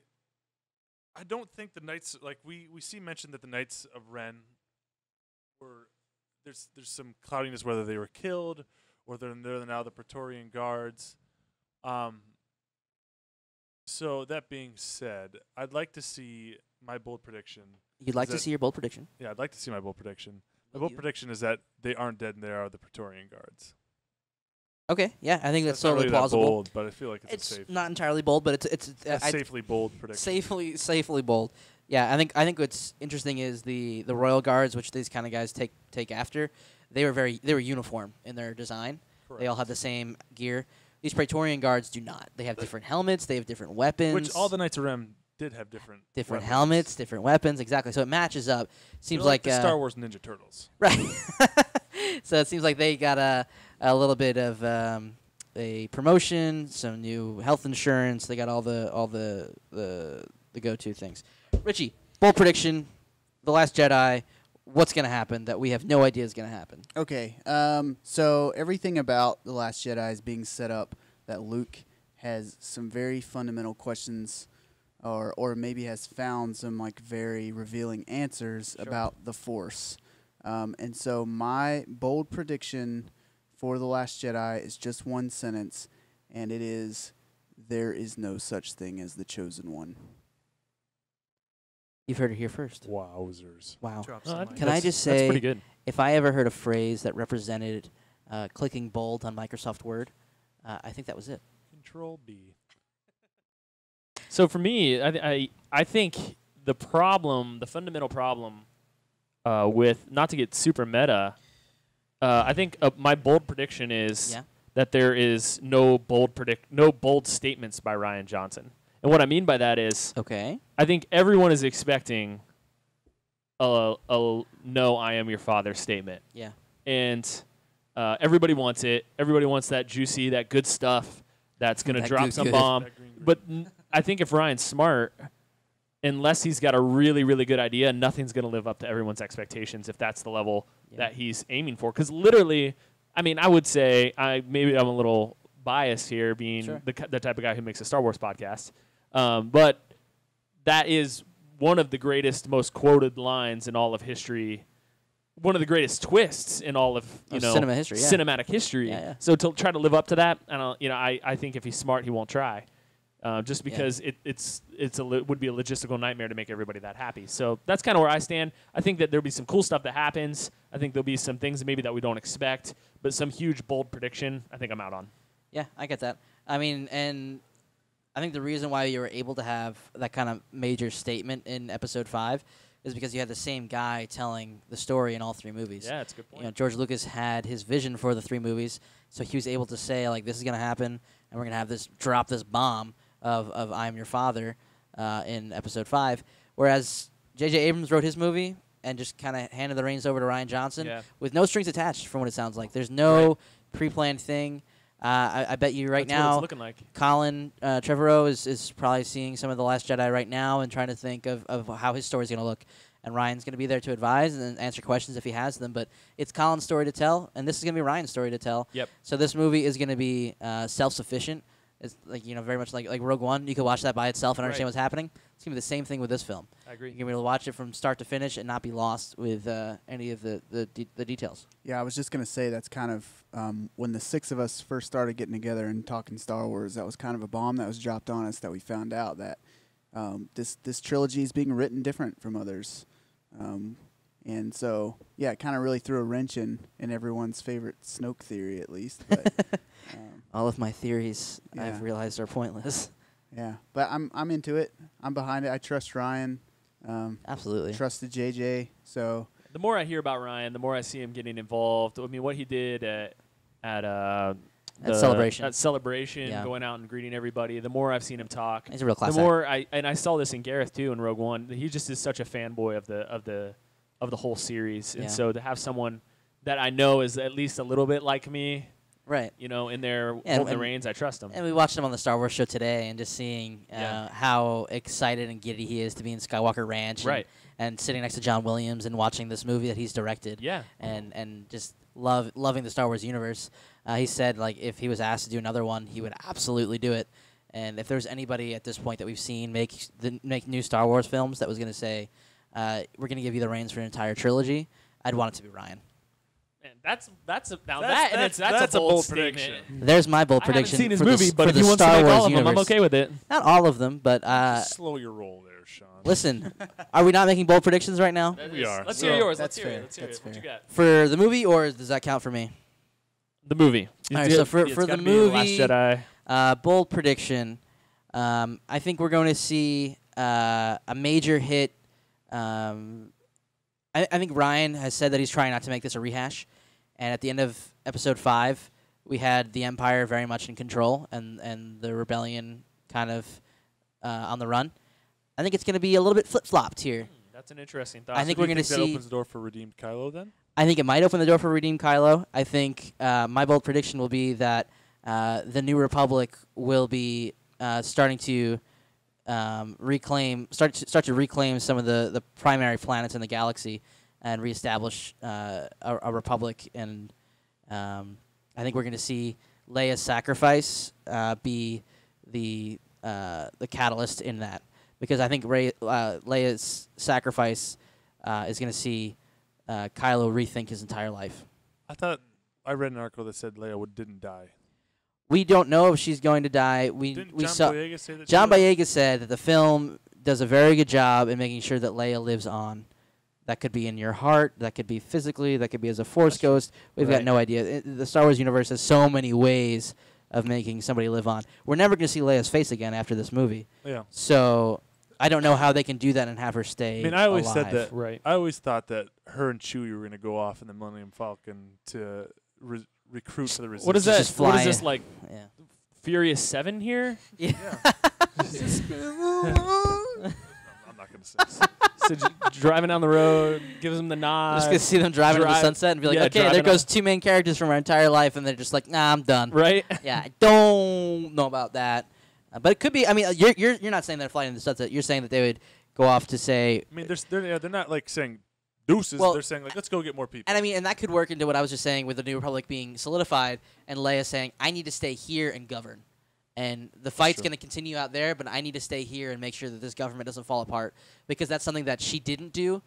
I don't think the Knights, like we see mentioned that the Knights of Ren were there's some cloudiness whether they were killed or they're now the Praetorian Guards. So that being said, I'd like to see my bold prediction. You'd like to see your bold prediction? Yeah, I'd like to see my bold prediction. My Will bold you? prediction is that they aren't dead and they are the Praetorian Guards. Okay. Yeah, I think that's not totally really plausible. that bold, but I feel like it's It's safe. not entirely bold, but it's A safely bold prediction. safely bold. Yeah, I think what's interesting is the Royal Guards, which these kind of guys take after. They were uniform in their design. They all had the same gear. These Praetorian Guards do not. They have different helmets. They have different weapons. Which all the Knights of Ren did have different different weapons. helmets, different weapons, exactly. So it matches up. Seems They're like the Star Wars Ninja Turtles. right. So it seems like they got a little bit of a promotion, some new health insurance. They got all the go-to things. Richie, bold prediction: The Last Jedi. What's going to happen that we have no idea is going to happen? Okay, so everything about The Last Jedi is being set up that Luke has some very fundamental questions, or maybe has found some like very revealing answers about the Force. And so my bold prediction for The Last Jedi is just one sentence, and it is, there is no such thing as the Chosen One. You've heard it here first. Wowzers. Wow. Drop No, some that- mic. Can I that's- just that's say, pretty good. if I ever heard a phrase that represented clicking bold on Microsoft Word, I think that was it. Control B. So for me, I think the fundamental problem with, not to get super meta, I think my bold prediction is Yeah. that there is no bold statements by Rian Johnson. And what I mean by that is, Okay. I think everyone is expecting a "No, I am your father" statement, Yeah. and everybody wants it. Everybody wants that juicy, that good stuff that's going to That drop good some good. bomb. That green But I think if Ryan's smart, unless he's got a really, really good idea, nothing's going to live up to everyone's expectations if that's the level Yeah. that he's aiming for. Because literally, I mean, I would say maybe I'm a little biased here, being Sure. the type of guy who makes a Star Wars podcast. But that is one of the greatest, most quoted lines in all of history. One of the greatest twists in all of cinema history, yeah. cinematic history. Yeah, yeah. So to try to live up to that, I think if he's smart, he won't try. Just because it would be a logistical nightmare to make everybody that happy. So that's kind of where I stand. I think that there'll be some cool stuff that happens. I think there'll be some things maybe that we don't expect, but some huge bold prediction, I think I'm out on. Yeah, I get that. I mean, and I think the reason why you were able to have that kind of major statement in Episode 5 is because you had the same guy telling the story in all three movies. Yeah, that's a good point. You know, George Lucas had his vision for the three movies, so he was able to say, like, this is going to happen, and we're going to have this drop this bomb of I Am Your Father in Episode 5. Whereas J.J. Abrams wrote his movie and just kind of handed the reins over to Rian Johnson Yeah. with no strings attached, from what it sounds like. There's no pre-planned thing. I bet you right That's what now, it's looking like. Colin Trevorrow is probably seeing some of The Last Jedi right now and trying to think of how his story's going to look. And Ryan's going to be there to advise and answer questions if he has them. But it's Colin's story to tell, and this is going to be Ryan's story to tell. Yep. So this movie is going to be self-sufficient. It's like, very much like Rogue One. You could watch that by itself and understand Right. what's happening. It's going to be the same thing with this film. I agree. You're going to be able to watch it from start to finish and not be lost with any of the details. Yeah, I was just going to say that's kind of when the six of us first started getting together and talking Star Wars, that was kind of a bomb that was dropped on us that we found out that this trilogy is being written different from others. And so, yeah, it kind of really threw a wrench in everyone's favorite Snoke theory, at least. But, All of my theories, Yeah. I've realized, are pointless. yeah, but I'm into it. I'm behind it. I trust Ryan. Absolutely. Trusted JJ. So The more I hear about Ryan, the more I see him getting involved. I mean, what he did at Celebration. At Celebration, Yeah. going out and greeting everybody. The more I've seen him talk, He's a real class the act. more I saw this in Gareth too in Rogue One. He just is such a fanboy of the whole series, Yeah. and so to have someone that I know is at least a little bit like me, Right. in there Yeah, holding the and- reins, I trust him. And we watched him on the Star Wars show today, and just seeing Yeah. how excited and giddy he is to be in Skywalker Ranch, Right. and sitting next to John Williams and watching this movie that he's directed, Yeah. and just loving the Star Wars universe. He said, like, if he was asked to do another one, he would absolutely do it. And if there's anybody at this point that we've seen make new Star Wars films that was going to say, we're going to give you the reins for an entire trilogy, I'd want it to be Ryan. Man, that's a That's a bold bold statement. prediction. There's my bold I haven't prediction seen his for movie, the, but for if the he wants to Star make Wars all of them, I'm universe. okay with it. Not all of them, but Just slow your roll there, Sean. listen, are we not making bold predictions right now? We are. Let's So hear yours. that's Let's hear fair. it. Let's hear That's it. What you fair. got? For the movie, or does that count for me? The movie. All right, so for It's the gotta be The Last movie, Jedi. bold prediction. I think we're going to see a major hit. I think Ryan has said that he's trying not to make this a rehash. And at the end of Episode 5, we had the Empire very much in control and the rebellion kind of on the run. I think it's going to be a little bit flip-flopped here. That's an interesting thought. I think Do we're you going to that see. opens the door for redeemed Kylo then? I think it might open the door for redeemed Kylo. I think my bold prediction will be that the New Republic will be starting to start to reclaim some of the primary planets in the galaxy and reestablish a republic. And I think we're going to see Leia's sacrifice be the catalyst in that, because I think Leia's sacrifice is going to see Kylo rethink his entire life. I thought I read an article that said Leia didn't die. We don't know if she's going to die. Didn't We John saw Boyega say that? John she was? Boyega said that the film does a very good job in making sure that Leia lives on. That could be in your heart. That could be physically. That could be as a Force ghost. We've got Right. no idea. The Star Wars universe has so many ways of making somebody live on. We're never going to see Leia's face again after this movie. Yeah. So I don't know how they can do that and have her stay I mean, I always said alive. that. Right. I always thought that her and Chewie were going to go off in the Millennium Falcon to recruit for the Resistance. What is that? Just What is fly. this, like Yeah. Furious 7 here? Yeah. I'm not going to say. So driving down the road, gives him the nod. Just gonna see them driving in the drive- sunset and be like, yeah, okay, there driving goes up. 2 main characters from our entire life, and they're just like, nah, I'm done. Right? Yeah, I don't know about that, but it could be. I mean, you're not saying they're flying in the sunset. You're saying that they would go off to say, I mean, they're not like saying deuces. Well- They're saying like, let's go get more people. and I mean, and that could work into what I was just saying with the New Republic being solidified, and Leia saying, I need to stay here and govern. And the fight's true. going to continue out there, but I need to stay here and make sure that this government doesn't fall apart, because that's something that she didn't do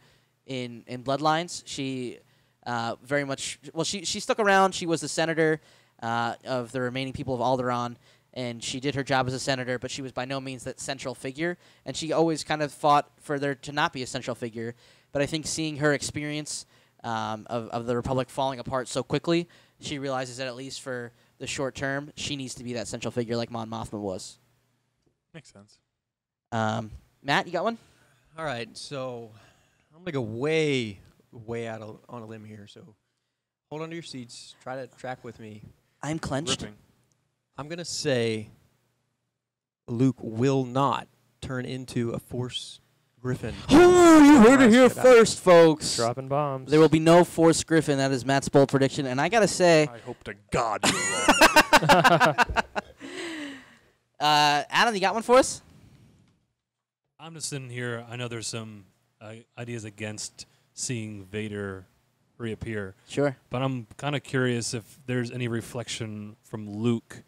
in Bloodlines. She very much, well, she stuck around. She was the senator of the remaining people of Alderaan, and she did her job as a senator, but she was by no means that central figure, and she always kind of fought for there to not be a central figure. But I think seeing her experience of the Republic falling apart so quickly, she realizes that at least for the short term, she needs to be that central figure like Mon Mothma was. Makes sense. Matt, you got one? All right, so I'm gonna go way out on a limb here. So hold on to your seats. Try to track with me. I'm clenched. Ripping. I'm gonna say Luke will not turn into a Force Griffin. Oh, you heard it Last here Jedi. first, folks. Dropping bombs. There will be no Force Griffin. That is Matt's bold prediction. And I got to say, I hope to God you're wrong. Adam, you got one for us? I'm just sitting here. I know there's some ideas against seeing Vader reappear, Sure. but I'm kind of curious if there's any reflection from Luke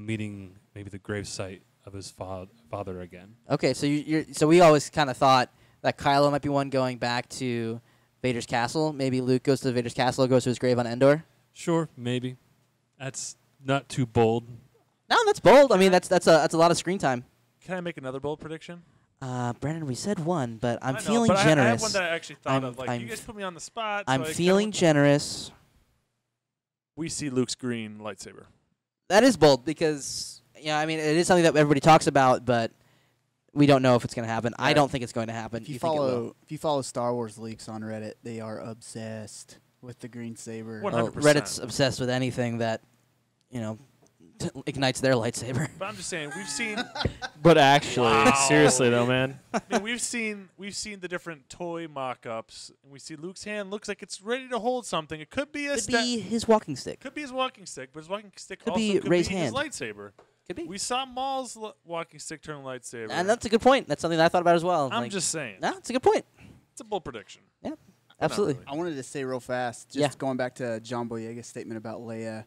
meeting maybe the gravesite of his father again. Okay, so so we always kind of thought that Kylo might be one going back to Vader's castle. Maybe Luke goes to Vader's castle, goes to his grave on Endor. Sure, maybe. That's not too bold. No, that's bold. I mean, that's a lot of screen time. Can I make another bold prediction? Brandon, we said one, but I'm I know, feeling but generous. I have one that I actually thought I'm- of. Like, I'm you guys put me on the spot. I'm so I feeling kinda generous. we see Luke's green lightsaber. That is bold because, I mean, it is something that everybody talks about, but we don't know if it's going to happen. I Right. don't think it's going to happen. If you think it will? follow Star Wars leaks on Reddit, they are obsessed with the green saber. What? Well, 100%. Reddit's obsessed with anything that, ignites their lightsaber. But I'm just saying, we've seen. But actually, Wow. seriously though, man. I mean, we've seen the different toy mock-ups, and we see Luke's hand looks like it's ready to hold something. It could be a Could be his walking stick. could be his walking stick, but his walking stick Could also be could Rey's be hand. his lightsaber. Could be. We saw Maul's walking stick turn lightsaber. And that's a good point. That's something that I thought about as well. I'm Like, just saying. No, it's a good point. It's a bold prediction. Absolutely. really. I wanted to say real fast, just Yeah. going back to John Boyega's statement about Leia.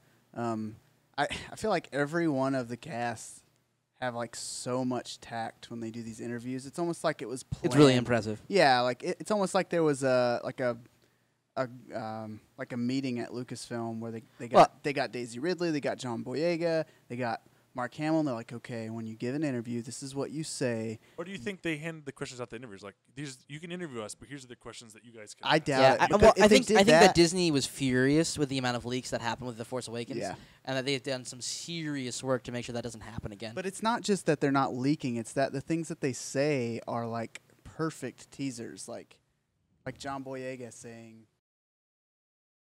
I feel like every one of the cast have like so much tact when they do these interviews. It's almost like it was planned. It's really impressive. Yeah, like it's almost like there was a meeting at Lucasfilm where they got Daisy Ridley, they got John Boyega, they got Mark Hamill, and they're like, okay, when you give an interview, this is what you say. Or do you think they hand the questions out to interviewers like these? You can interview us, but here's the questions that you guys can. I ask. doubt Yeah, it. I Because if they think did that Disney was furious with the amount of leaks that happened with The Force Awakens, Yeah. and that they've done some serious work to make sure that doesn't happen again. But it's not just that they're not leaking; it's that the things that they say are like perfect teasers, like John Boyega saying,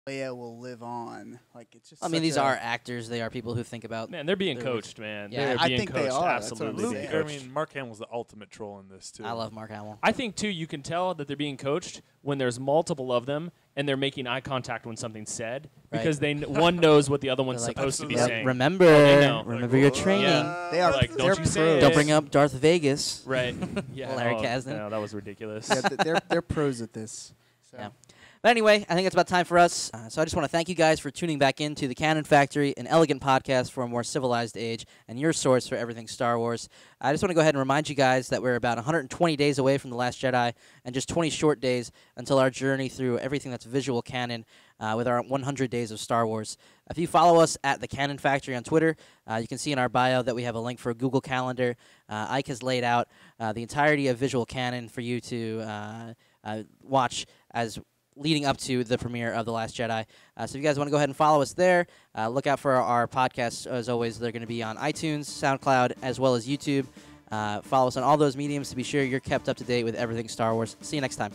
Leia will live on. Like it's just. I mean, such these a- are actors. They are people who think about. Man, they're being They're- coached, man. Yeah, They're I being think they coached. are. That's what I'm Absolutely being saying. I coached. mean, Mark Hamill's the ultimate troll in this too. I love Mark Hamill. I think too, you can tell that they're being coached when there's multiple of them and they're making eye contact when something's said Right. because one knows what the other one's They're like, supposed to be Absolutely. saying. Remember, they know. remember your Like, training. Yeah. They are. Like, don't they're you say pros. it. Don't bring up Darth Vegas. Right. Yeah. Larry oh, Kasdan. No, that was ridiculous. Yeah, they're pros at this. So. Yeah. But anyway, I think it's about time for us. So I just want to thank you guys for tuning back into the Canon Factory, an elegant podcast for a more civilized age, and your source for everything Star Wars. I just want to go ahead and remind you guys that we're about 120 days away from The Last Jedi and just 20 short days until our journey through everything that's visual canon with our 100 days of Star Wars. If you follow us at the Canon Factory on Twitter, you can see in our bio that we have a link for a Google Calendar. Ike has laid out the entirety of visual canon for you to watch as leading up to the premiere of The Last Jedi. So if you guys want to go ahead and follow us there, look out for our podcasts. As always, they're going to be on iTunes, SoundCloud, as well as YouTube. Follow us on all those mediums to be sure you're kept up to date with everything Star Wars. See you next time.